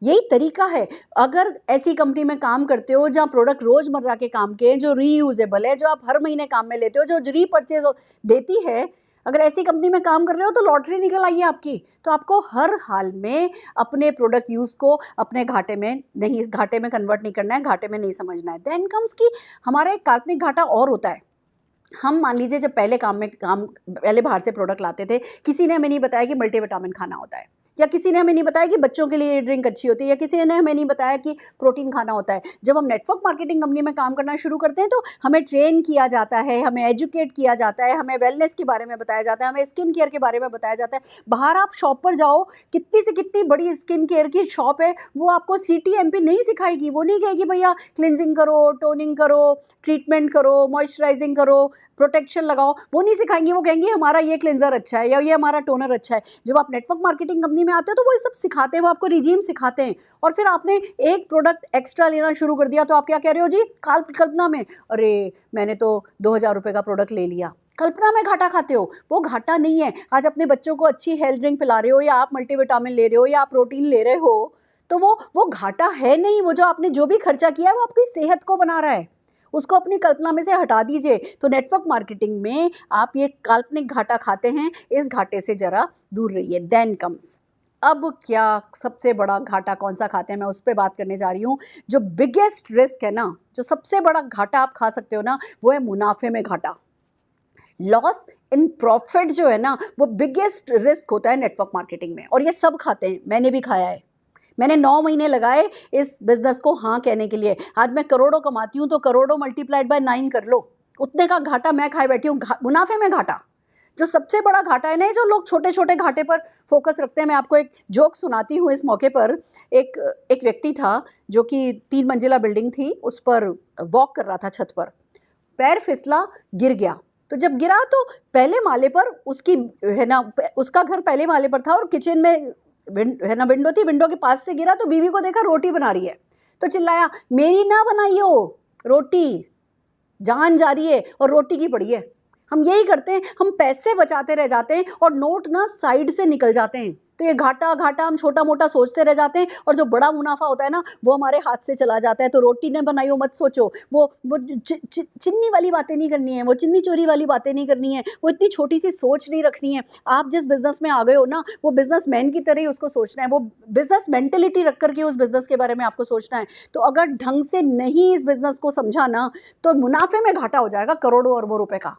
यही तरीका है। अगर ऐसी कंपनी में काम करते हो जहाँ प्रोडक्ट रोज़मर्रा के काम के हैं, जो रीयूजेबल है, जो आप हर महीने काम में लेते हो, जो रीपरचेज देती है, अगर ऐसी कंपनी में काम कर रहे हो तो लॉटरी निकल आई है आपकी। तो आपको हर हाल में अपने प्रोडक्ट यूज़ को अपने घाटे में कन्वर्ट नहीं करना है, घाटे में नहीं समझना है। देन कम्स की हमारा एक काल्पनिक घाटा और होता है, हम मान लीजिए जब पहले बाहर से प्रोडक्ट लाते थे, किसी ने हमें नहीं बताया कि मल्टीविटामिन खाना होता है, या किसी ने हमें नहीं बताया कि बच्चों के लिए ये ड्रिंक अच्छी होती है, या किसी ने हमें नहीं बताया कि प्रोटीन खाना होता है। जब हम नेटवर्क मार्केटिंग कंपनी में काम करना शुरू करते हैं तो हमें ट्रेन किया जाता है, हमें एजुकेट किया जाता है, हमें वेलनेस के बारे में बताया जाता है, हमें स्किन केयर के बारे में बताया जाता है। बाहर आप शॉप पर जाओ, कितनी से कितनी बड़ी स्किन केयर की शॉप है, वो आपको CTMP नहीं सिखाएगी। वो नहीं कहेगी भैया क्लिनजिंग करो, टोनिंग करो, ट्रीटमेंट करो, मॉइस्चराइजिंग करो, प्रोटेक्शन लगाओ, वो नहीं सिखाएंगी। वो कहेंगी हमारा ये क्लिनजर अच्छा है या ये हमारा टोनर अच्छा है। जब आप नेटवर्क मार्केटिंग कंपनी में आते हो तो वो ये सब सिखाते हैं, वो आपको रिजीम सिखाते हैं। और फिर आपने एक प्रोडक्ट एक्स्ट्रा लेना शुरू कर दिया तो आप क्या कह रहे हो जी, कल्पना में, अरे मैंने तो 2,000 रुपये का प्रोडक्ट ले लिया। कल्पना में घाटा खाते हो, वो घाटा नहीं है। आज अपने बच्चों को अच्छी हेल्थ ड्रिंक पिला रहे हो, या आप मल्टीविटामिन ले रहे हो, या आप प्रोटीन ले रहे हो, तो वो घाटा है नहीं। वो जो आपने जो भी खर्चा किया है वो आपकी सेहत को बना रहा है, उसको अपनी कल्पना में से हटा दीजिए। तो नेटवर्क मार्केटिंग में आप ये काल्पनिक घाटा खाते हैं, इस घाटे से जरा दूर रहिए। देन कम्स, अब क्या सबसे बड़ा घाटा कौन सा खाते हैं, मैं उस पर बात करने जा रही हूँ। जो बिगेस्ट रिस्क है ना, जो सबसे बड़ा घाटा आप खा सकते हो ना, वो है मुनाफे में घाटा। लॉस इन प्रॉफिट जो है ना, वो बिगेस्ट रिस्क होता है नेटवर्क मार्केटिंग में। और ये सब खाते हैं, मैंने भी खाया है। मैंने 9 महीने लगाए इस बिज़नेस को हाँ कहने के लिए। आज मैं करोड़ों कमाती हूँ, तो करोड़ों मल्टीप्लाइड बाय 9 कर लो, उतने का घाटा मैं खाए बैठी हूँ। मुनाफे में घाटा जो सबसे बड़ा घाटा है ना, जो लोग छोटे छोटे घाटे पर फोकस रखते हैं। मैं आपको एक जोक सुनाती हूँ इस मौके पर। एक व्यक्ति था जो कि 3 मंजिला बिल्डिंग थी, उस पर वॉक कर रहा था छत पर, पैर फिसला, गिर गया। तो जब गिरा तो पहले माले पर उसकी है ना, उसका घर पहले माले पर था और किचन में है ना विंडो थी, विंडो के पास से गिरा तो बीवी को देखा रोटी बना रही है, तो चिल्लाया मेरी ना बनाइयो रोटी, जान जा रही है और रोटी की पड़ी है। हम यही करते हैं, हम पैसे बचाते रह जाते हैं और नोट ना साइड से निकल जाते हैं। तो ये घाटा घाटा हम छोटा मोटा सोचते रह जाते हैं, और जो बड़ा मुनाफा होता है ना वो हमारे हाथ से चला जाता है। तो रोटी ने बनाई हो मत सोचो, वो चिन्नी वाली बातें नहीं करनी है, वो चिन्नी चोरी वाली बातें नहीं करनी है, वो इतनी छोटी सी सोच नहीं रखनी है। आप जिस बिज़नेस में आ गए हो ना, वो बिजनेसमैन की तरह ही उसको सोचना है, वो बिजनेस मेंटेलिटी रख करके उस बिज़नेस के बारे में आपको सोचना है। तो अगर ढंग से नहीं इस बिज़नेस को समझा ना, तो मुनाफे में घाटा हो जाएगा करोड़ों अरबों रुपए का।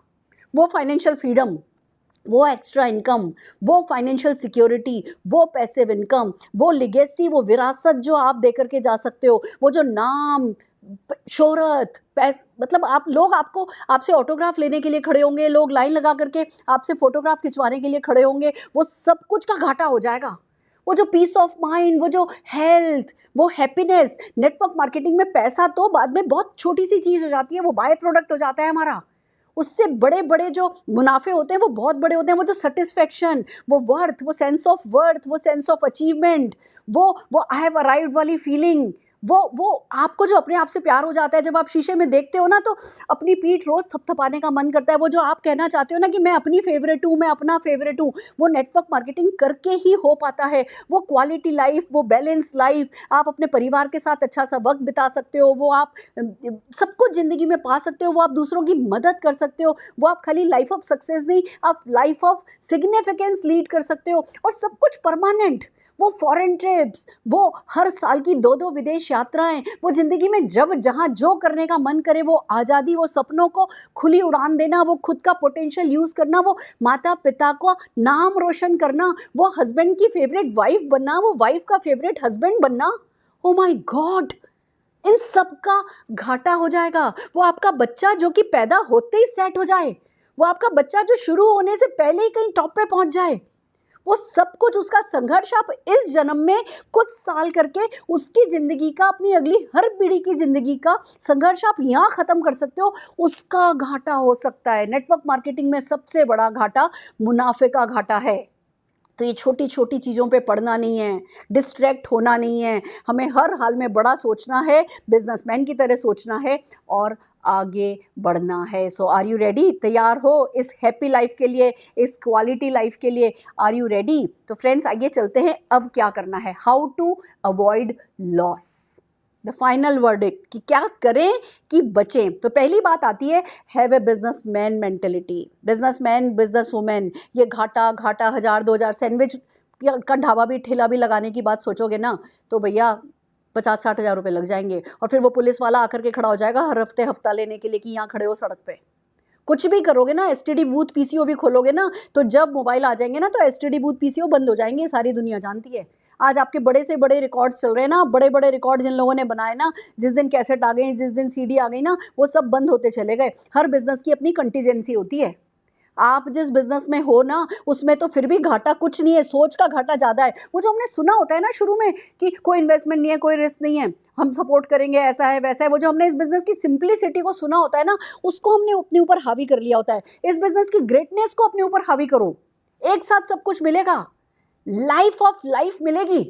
वो फाइनेंशियल फ्रीडम, वो एक्स्ट्रा इनकम, वो फाइनेंशियल सिक्योरिटी, वो पैसिव इनकम, वो लिगेसी, वो विरासत जो आप दे करके जा सकते हो, वो जो नाम, शोहरत, मतलब आप लोग आपसे ऑटोग्राफ लेने के लिए खड़े होंगे, लोग लाइन लगा करके आपसे फोटोग्राफ खिंचवाने के लिए खड़े होंगे, वो सब कुछ का घाटा हो जाएगा। वो जो पीस ऑफ माइंड, वो जो हेल्थ, वो हैप्पीनेस। नेटवर्क मार्केटिंग में पैसा तो बाद में बहुत छोटी सी चीज़ हो जाती है, वो बाय प्रोडक्ट हो जाता है हमारा। उससे बड़े बड़े जो मुनाफे होते हैं वो बहुत बड़े होते हैं। वो जो सेटिस्फैक्शन, वो वर्थ, वो सेंस ऑफ वर्थ, वो सेंस ऑफ अचीवमेंट, वो आई हैव अराइव्ड वाली फीलिंग, वो आपको जो अपने आप से प्यार हो जाता है। जब आप शीशे में देखते हो ना तो अपनी पीठ रोज़ थपथपाने का मन करता है। वो जो आप कहना चाहते हो ना कि मैं अपनी फेवरेट हूँ, मैं अपना फेवरेट हूँ, वो नेटवर्क मार्केटिंग करके ही हो पाता है। वो क्वालिटी लाइफ, वो बैलेंस लाइफ, आप अपने परिवार के साथ अच्छा सा वक्त बिता सकते हो, वो आप सब कुछ ज़िंदगी में पा सकते हो, वो आप दूसरों की मदद कर सकते हो, वो आप खाली लाइफ ऑफ सक्सेस नहीं, आप लाइफ ऑफ सिग्निफिकेंस लीड कर सकते हो, और सब कुछ परमानेंट। वो फॉरेन ट्रिप्स, वो हर साल की 2-2 विदेश यात्राएं, वो ज़िंदगी में जब जहाँ जो करने का मन करे वो आज़ादी, वो सपनों को खुली उड़ान देना, वो खुद का पोटेंशियल यूज़ करना, वो माता पिता का नाम रोशन करना, वो हस्बैंड की फेवरेट वाइफ बनना, वो वाइफ का फेवरेट हस्बैंड बनना। ओ माय गॉड, इन सब का घाटा हो जाएगा। वो आपका बच्चा जो कि पैदा होते ही सेट हो जाए, वो आपका बच्चा जो शुरू होने से पहले ही कहीं टॉप पे पहुंच जाए, वो सब कुछ उसका संघर्ष आप इस जन्म में कुछ साल करके उसकी ज़िंदगी का, अपनी अगली हर पीढ़ी की ज़िंदगी का संघर्ष आप यहाँ ख़त्म कर सकते हो, उसका घाटा हो सकता है। नेटवर्क मार्केटिंग में सबसे बड़ा घाटा मुनाफे का घाटा है। तो ये छोटी छोटी चीज़ों पे पड़ना नहीं है, डिस्ट्रैक्ट होना नहीं है, हमें हर हाल में बड़ा सोचना है, बिजनेसमैन की तरह सोचना है और आगे बढ़ना है। सो आर यू रेडी? तैयार हो इस हैप्पी लाइफ के लिए, इस क्वालिटी लाइफ के लिए? Are you ready? तो फ्रेंड्स आइए चलते हैं, अब क्या करना है, how to avoid loss, the final verdict, कि क्या करें कि बचें। तो पहली बात आती है, have a businessman mentality. Businessman, business women, ये घाटा घाटा 1000-2000 सैंडविच का ढाबा भी, ठेला भी लगाने की बात सोचोगे ना, तो भैया 50-60 हज़ार रुपये लग जाएंगे, और फिर वो पुलिस वाला आकर के खड़ा हो जाएगा हर हफ्ते हफ्ता लेने के लिए कि यहाँ खड़े हो सड़क पे। कुछ भी करोगे ना, एसटीडी बूथ पीसीओ भी खोलोगे ना, तो जब मोबाइल आ जाएंगे ना तो एसटीडी बूथ पीसीओ बंद हो जाएंगे, सारी दुनिया जानती है। आज आपके बड़े से बड़े रिकॉर्ड्स चल रहे हैं ना, बड़े बड़े रिकॉर्ड जिन लोगों ने बनाए ना, जिस दिन कैसेट आ गई, जिस दिन सीडी आ गई ना, वो सब बंद होते चले गए। हर बिजनेस की अपनी कंटीजेंसी होती है। आप जिस बिजनेस में हो ना, उसमें तो फिर भी घाटा कुछ नहीं है, सोच का घाटा ज़्यादा है। वो जो हमने सुना होता है ना शुरू में कि कोई इन्वेस्टमेंट नहीं है, कोई रिस्क नहीं है, हम सपोर्ट करेंगे, ऐसा है वैसा है, वो जो हमने इस बिजनेस की सिंप्लिसिटी को सुना होता है ना, उसको हमने अपने ऊपर हावी कर लिया होता है। इस बिजनेस की ग्रेटनेस को अपने ऊपर हावी करो, एक साथ सब कुछ मिलेगा, लाइफ ऑफ लाइफ मिलेगी,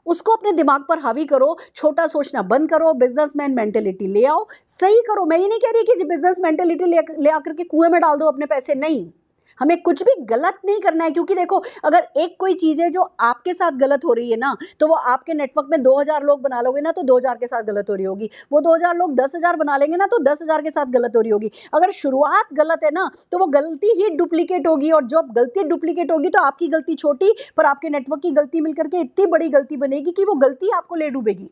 उसको अपने दिमाग पर हावी करो। छोटा सोचना बंद करो, बिजनेसमैन मेंटेलिटी ले आओ, सही करो। मैं ये नहीं कह रही कि बिजनेस मेंटेलिटी ले आकर के कुएं में डाल दो अपने पैसे, नहीं, हमें कुछ भी गलत नहीं करना है। क्योंकि देखो, अगर एक कोई चीज़ है जो आपके साथ गलत हो रही है ना, तो वो आपके नेटवर्क में 2000 लोग बना लोगे ना, तो 2000 के साथ गलत हो रही होगी। वो 2000 लोग 10,000 बना लेंगे ना, तो 10,000 के साथ गलत हो रही होगी। अगर शुरुआत गलत है ना, तो वो गलती ही डुप्लीकेट होगी, और जब गलती डुप्लीकेट होगी तो आपकी गलती छोटी, पर आपके नेटवर्क की गलती मिलकर के इतनी बड़ी गलती बनेगी कि वो गलती आपको ले डूबेगी।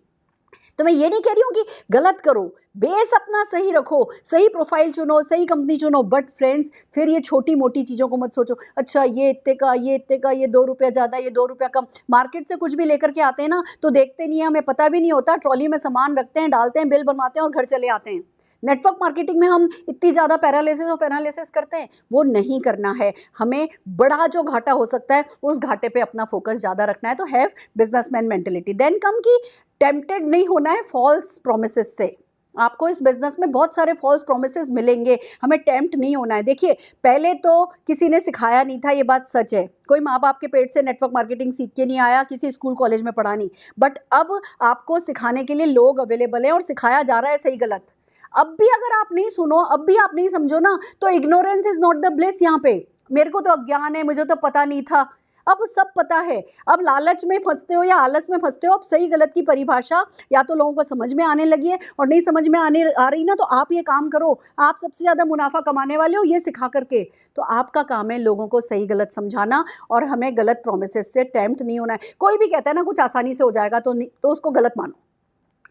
तो मैं ये नहीं कह रही हूँ कि गलत करो, बेस अपना सही रखो, सही प्रोफाइल चुनो, सही कंपनी चुनो, बट फ्रेंड्स फिर ये छोटी मोटी चीज़ों को मत सोचो। अच्छा ये इतने का, ये इतने का, ये 2 रुपया ज़्यादा, ये 2 रुपया कम। मार्केट से कुछ भी लेकर के आते हैं ना, तो देखते नहीं है, हमें पता भी नहीं होता, ट्रॉली में सामान रखते हैं, डालते हैं, बिल बनवाते हैं और घर चले आते हैं। नेटवर्क मार्केटिंग में हम इतनी ज़्यादा पैरालिसिस और पैरालिसिस करते हैं, वो नहीं करना है। हमें बड़ा जो घाटा हो सकता है, उस घाटे पे अपना फोकस ज़्यादा रखना है। तो have businessman mentality. Then come की टेम्प्टेड नहीं होना है फॉल्स प्रोमिसेस से। आपको इस बिजनेस में बहुत सारे फॉल्स प्रोमिसेस मिलेंगे, हमें टेम्प्ट नहीं होना है। देखिए, पहले तो किसी ने सिखाया नहीं था, ये बात सच है। कोई माँ बाप के पेट से नेटवर्क मार्केटिंग सीख के नहीं आया, किसी स्कूल कॉलेज में पढ़ा नहीं, बट अब आपको सिखाने के लिए लोग अवेलेबल हैं और सिखाया जा रहा है सही गलत। अब भी अगर आप नहीं सुनो, अब भी आप नहीं समझो ना, तो ignorance is not the bliss. यहाँ पे मेरे को तो अज्ञान है, मुझे तो पता नहीं था, अब सब पता है। अब लालच में फंसते हो या आलस में फंसते हो, अब सही गलत की परिभाषा या तो लोगों को समझ में आने लगी है, और नहीं समझ में आ रही ना, तो आप ये काम करो। आप सबसे ज़्यादा मुनाफा कमाने वाले हो ये सिखा करके, तो आपका काम है लोगों को सही गलत समझाना, और हमें गलत प्रोमिसेस से टेम्प्ट नहीं होना है। कोई भी कहता है ना कुछ आसानी से हो जाएगा, तो उसको गलत मानो।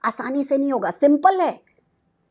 आसानी से नहीं होगा, सिंपल है,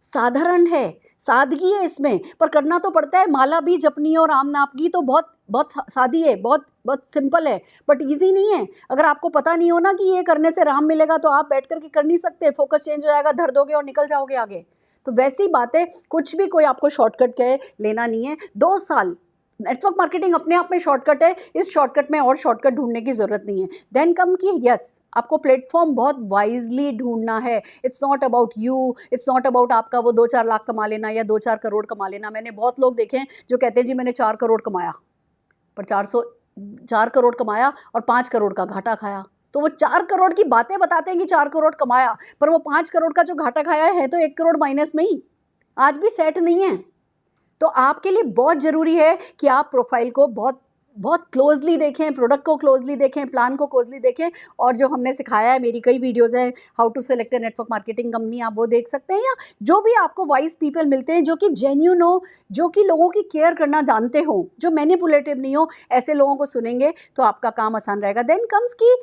साधारण है, सादगी है इसमें, पर करना तो पड़ता है। माला भी जपनी और आम नापगी तो बहुत बहुत सादी है, बहुत बहुत सिंपल है, बट इजी नहीं है। अगर आपको पता नहीं हो ना कि ये करने से राम मिलेगा, तो आप बैठ करके कर नहीं सकते, फोकस चेंज हो जाएगा, धर दोगे और निकल जाओगे आगे। तो वैसी बातें, कुछ भी कोई आपको शॉर्टकट कहे, लेना नहीं है। 2 साल नेटवर्क मार्केटिंग अपने आप में शॉर्टकट है, इस शॉर्टकट में और शॉर्टकट ढूंढने की ज़रूरत नहीं है। देन कम की यस, आपको प्लेटफॉर्म बहुत वाइजली ढूंढना है। It's not about you, it's not about आपका वो 2-4 लाख कमा लेना या 2-4 करोड़ कमा लेना। मैंने बहुत लोग देखे हैं जो कहते हैं जी मैंने 4 करोड़ कमाया, पर 4 करोड़ कमाया और 5 करोड़ का घाटा खाया। तो वो 4 करोड़ की बातें बताते हैं कि 4 करोड़ कमाया, पर वो 5 करोड़ का जो घाटा खाया है तो 1 करोड़ माइनस में ही, आज भी सेट नहीं है। तो आपके लिए बहुत ज़रूरी है कि आप प्रोफाइल को बहुत बहुत क्लोजली देखें, प्रोडक्ट को क्लोजली देखें, प्लान को क्लोजली देखें, और जो हमने सिखाया है, मेरी कई वीडियोस हैं, how to select a network marketing company, आप वो देख सकते हैं। या जो भी आपको वाइज पीपल मिलते हैं जो कि जेन्युइन हो, जो कि लोगों की केयर करना जानते हो, जो मैनिपुलेटिव नहीं हो, ऐसे लोगों को सुनेंगे तो आपका काम आसान रहेगा। देन कम्स की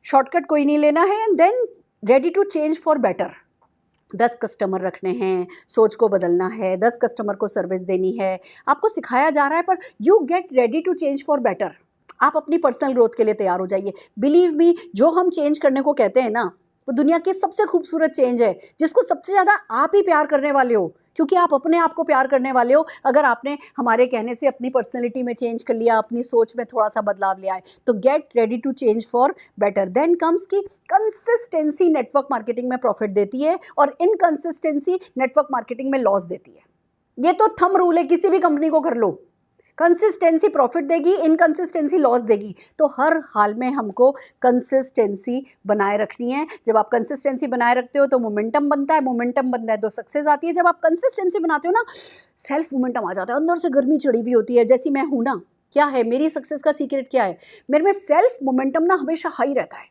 शॉर्टकट कोई नहीं लेना है, and then ready to change for better. 10 customer रखने हैं, सोच को बदलना है, 10 कस्टमर को सर्विस देनी है, आपको सिखाया जा रहा है, पर you get ready to change for better. आप अपनी पर्सनल ग्रोथ के लिए तैयार हो जाइए। बिलीव मी, जो हम चेंज करने को कहते हैं ना, वो दुनिया की सबसे खूबसूरत चेंज है, जिसको सबसे ज़्यादा आप ही प्यार करने वाले हो, क्योंकि आप अपने आप को प्यार करने वाले हो। अगर आपने हमारे कहने से अपनी पर्सनैलिटी में चेंज कर लिया, अपनी सोच में थोड़ा सा बदलाव ले आए, तो get ready to change for better. Then comes की कंसिस्टेंसी नेटवर्क मार्केटिंग में प्रॉफिट देती है, और इनकंसिस्टेंसी नेटवर्क मार्केटिंग में लॉस देती है। ये तो थंब रूल है, किसी भी कंपनी को कर लो। कंसिस्टेंसी प्रॉफिट देगी, इनकंसिस्टेंसी लॉस देगी। तो हर हाल में हमको कंसिस्टेंसी बनाए रखनी है। जब आप कंसिस्टेंसी बनाए रखते हो तो मोमेंटम बनता है, मोमेंटम बनता है तो सक्सेस आती है। जब आप कंसिस्टेंसी बनाते हो ना, सेल्फ मोमेंटम आ जाता है, अंदर से गर्मी चढ़ी हुई होती है, जैसी मैं हूँ ना। क्या है मेरी सक्सेस का सीक्रेट, क्या है मेरे में? सेल्फ मोमेंटम ना हमेशा हाई रहता है,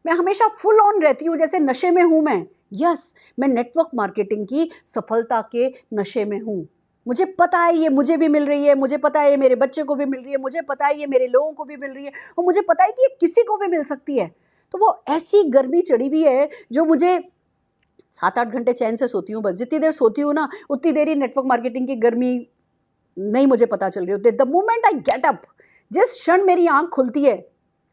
मैं हमेशा फुल ऑन रहती हूँ, जैसे नशे में हूँ मैं। यस, मैं नेटवर्क मार्केटिंग की सफलता के नशे में हूँ। मुझे पता है ये मुझे भी मिल रही है, मुझे पता है ये मेरे बच्चे को भी मिल रही है, मुझे पता है ये मेरे लोगों को भी मिल रही है, और मुझे पता है कि ये किसी को भी मिल सकती है। तो वो ऐसी गर्मी चढ़ी हुई है जो मुझे 7-8 घंटे चैन से सोती हूँ, बस जितनी देर सोती हूँ ना, उतनी देर ही नेटवर्क मार्केटिंग की गर्मी नहीं मुझे पता चल रही होती। The moment I get up, जिस क्षण मेरी आँख खुलती है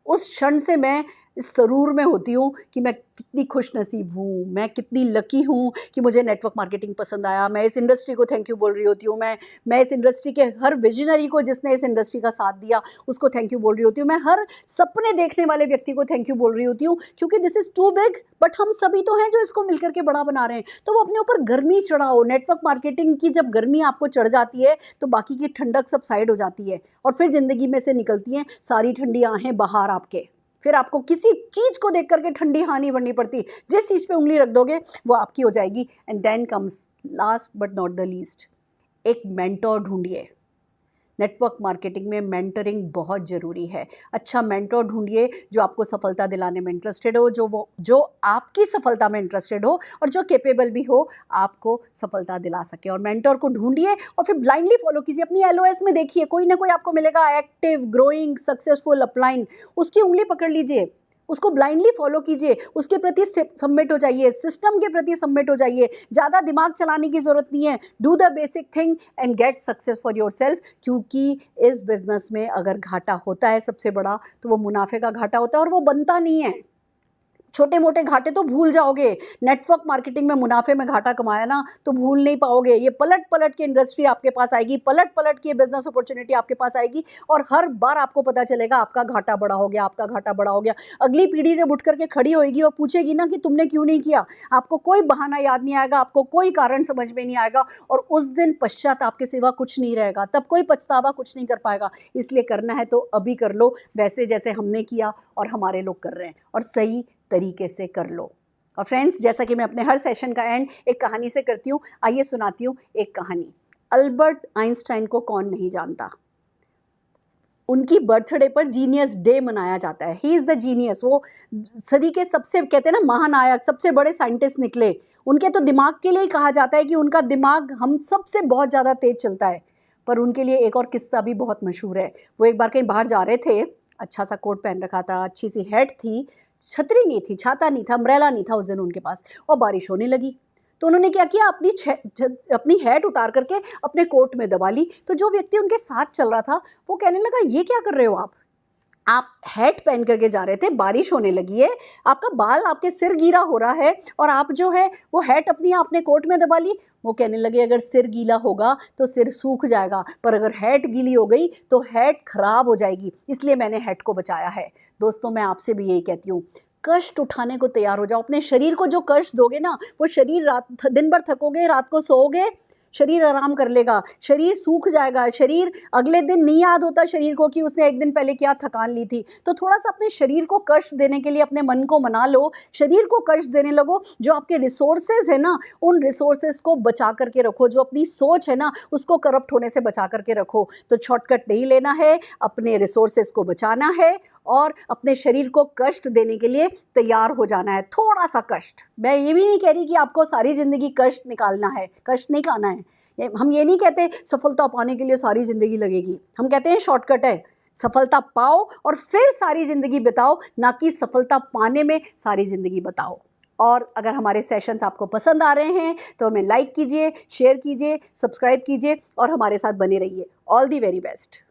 उस क्षण से मैं इस सरूर में होती हूँ कि मैं कितनी खुश नसीब हूँ, मैं कितनी लकी हूँ कि मुझे नेटवर्क मार्केटिंग पसंद आया। मैं इस इंडस्ट्री को थैंक यू बोल रही होती हूँ, मैं इस इंडस्ट्री के हर विजनरी को जिसने इस इंडस्ट्री का साथ दिया उसको थैंक यू बोल रही होती हूँ, मैं हर सपने देखने वाले व्यक्ति को थैंक यू बोल रही होती हूँ, क्योंकि this is too big, but हम सभी तो हैं जो इसको मिल करके बड़ा बना रहे हैं। तो वो अपने ऊपर गर्मी चढ़ाओ। नेटवर्क मार्केटिंग की जब गर्मी आपको चढ़ जाती है तो बाकी की ठंडक सब साइड हो जाती है और फिर ज़िंदगी में से निकलती हैं सारी ठंडी आहें बाहर आपके। फिर आपको किसी चीज़ को देख करके ठंडी हाँ नहीं बननी पड़ती, जिस चीज़ पे उंगली रख दोगे वो आपकी हो जाएगी। And then comes last but not the least, एक मेंटोर ढूंढिए। नेटवर्क मार्केटिंग में मेंटरिंग बहुत ज़रूरी है। अच्छा मेंटोर ढूंढिए जो आपको सफलता दिलाने में इंटरेस्टेड हो, जो आपकी सफलता में इंटरेस्टेड हो और जो कैपेबल भी हो आपको सफलता दिला सके। और मेंटोर को ढूंढिए और फिर ब्लाइंडली फॉलो कीजिए। अपनी LOS में देखिए, कोई ना कोई आपको मिलेगा एक्टिव, ग्रोइंग, सक्सेसफुल, अपलाइन, उसकी उंगली पकड़ लीजिए, उसको ब्लाइंडली फॉलो कीजिए, उसके प्रति सबमिट हो जाइए, सिस्टम के प्रति सबमिट हो जाइए। ज़्यादा दिमाग चलाने की ज़रूरत नहीं है। Do the basic thing and get success for your self. क्योंकि इस बिज़नेस में अगर घाटा होता है सबसे बड़ा तो वो मुनाफे का घाटा होता है और वो बनता नहीं है। छोटे मोटे घाटे तो भूल जाओगे, नेटवर्क मार्केटिंग में मुनाफे में घाटा कमाया ना तो भूल नहीं पाओगे। ये पलट पलट के इंडस्ट्री आपके पास आएगी, पलट पलट के बिजनेस अपॉर्चुनिटी आपके पास आएगी और हर बार आपको पता चलेगा आपका घाटा बड़ा हो गया, आपका घाटा बड़ा हो गया। अगली पीढ़ी जब उठ करके खड़ी होएगी और पूछेगी ना कि तुमने क्यों नहीं किया, आपको कोई बहाना याद नहीं आएगा, आपको कोई कारण समझ में नहीं आएगा और उस दिन पश्चात आपके सिवा कुछ नहीं रहेगा। तब कोई पछतावा कुछ नहीं कर पाएगा। इसलिए करना है तो अभी कर लो, वैसे जैसे हमने किया और हमारे लोग कर रहे हैं, और सही तरीके से कर लो। और फ्रेंड्स, जैसा कि मैं अपने हर सेशन का एंड एक कहानी से करती हूँ, आइए सुनाती हूँ एक कहानी। अल्बर्ट आइंस्टाइन को कौन नहीं जानता। उनकी बर्थडे पर जीनियस डे मनाया जाता है। He is the genius. वो सदी के सबसे, कहते हैं ना, महानायक, सबसे बड़े साइंटिस्ट निकले। उनके तो दिमाग के लिए ही कहा जाता है कि उनका दिमाग हम सबसे बहुत ज़्यादा तेज चलता है। पर उनके लिए एक और किस्सा भी बहुत मशहूर है। वो एक बार कहीं बाहर जा रहे थे, अच्छा सा कोट पहन रखा था, अच्छी सी हैट थी, छतरी नहीं थी, छाता नहीं था, अम्ब्रेला नहीं था उस दिन उनके पास, और बारिश होने लगी। तो उन्होंने क्या किया, अपनी हैट उतार करके अपने कोट में दबा ली। तो जो व्यक्ति उनके साथ चल रहा था वो कहने लगा, ये क्या कर रहे हो आप हैट पहन करके जा रहे थे, बारिश होने लगी है, आपका बाल आपके सिर गीला हो रहा है और आप जो है वो हैट अपनी आपने कोट में दबा ली। वो कहने लगे, अगर सिर गीला होगा तो सिर सूख जाएगा, पर अगर हैट गीली हो गई तो हैट खराब हो जाएगी, इसलिए मैंने हैट को बचाया है। दोस्तों, मैं आपसे भी यही कहती हूँ, कष्ट उठाने को तैयार हो जाओ। अपने शरीर को जो कष्ट दोगे ना, वो शरीर दिन भर थकोगे, रात को सोओगे, शरीर आराम कर लेगा, शरीर सूख जाएगा, शरीर अगले दिन नहीं याद होता शरीर को कि उसने एक दिन पहले क्या थकान ली थी। तो थोड़ा सा अपने शरीर को कष्ट देने के लिए अपने मन को मना लो, शरीर को कष्ट देने लगो। जो आपके रिसोर्सेज है ना, उन रिसोर्सेज को बचा करके रखो। जो अपनी सोच है ना, उसको करप्ट होने से बचा करके रखो। तो शॉर्टकट नहीं लेना है, अपने रिसोर्सेज को बचाना है और अपने शरीर को कष्ट देने के लिए तैयार हो जाना है। थोड़ा सा कष्ट, मैं ये भी नहीं कह रही कि आपको सारी ज़िंदगी कष्ट निकालना है, कष्ट नहीं खाना है। हम ये नहीं कहते सफलता पाने के लिए सारी ज़िंदगी लगेगी। हम कहते हैं शॉर्टकट है, सफलता पाओ और फिर सारी ज़िंदगी बिताओ, ना कि सफलता पाने में सारी ज़िंदगी बताओ। और अगर हमारे सेशंस आपको पसंद आ रहे हैं तो हमें लाइक कीजिए, शेयर कीजिए, सब्सक्राइब कीजिए और हमारे साथ बने रहिए। All the very best.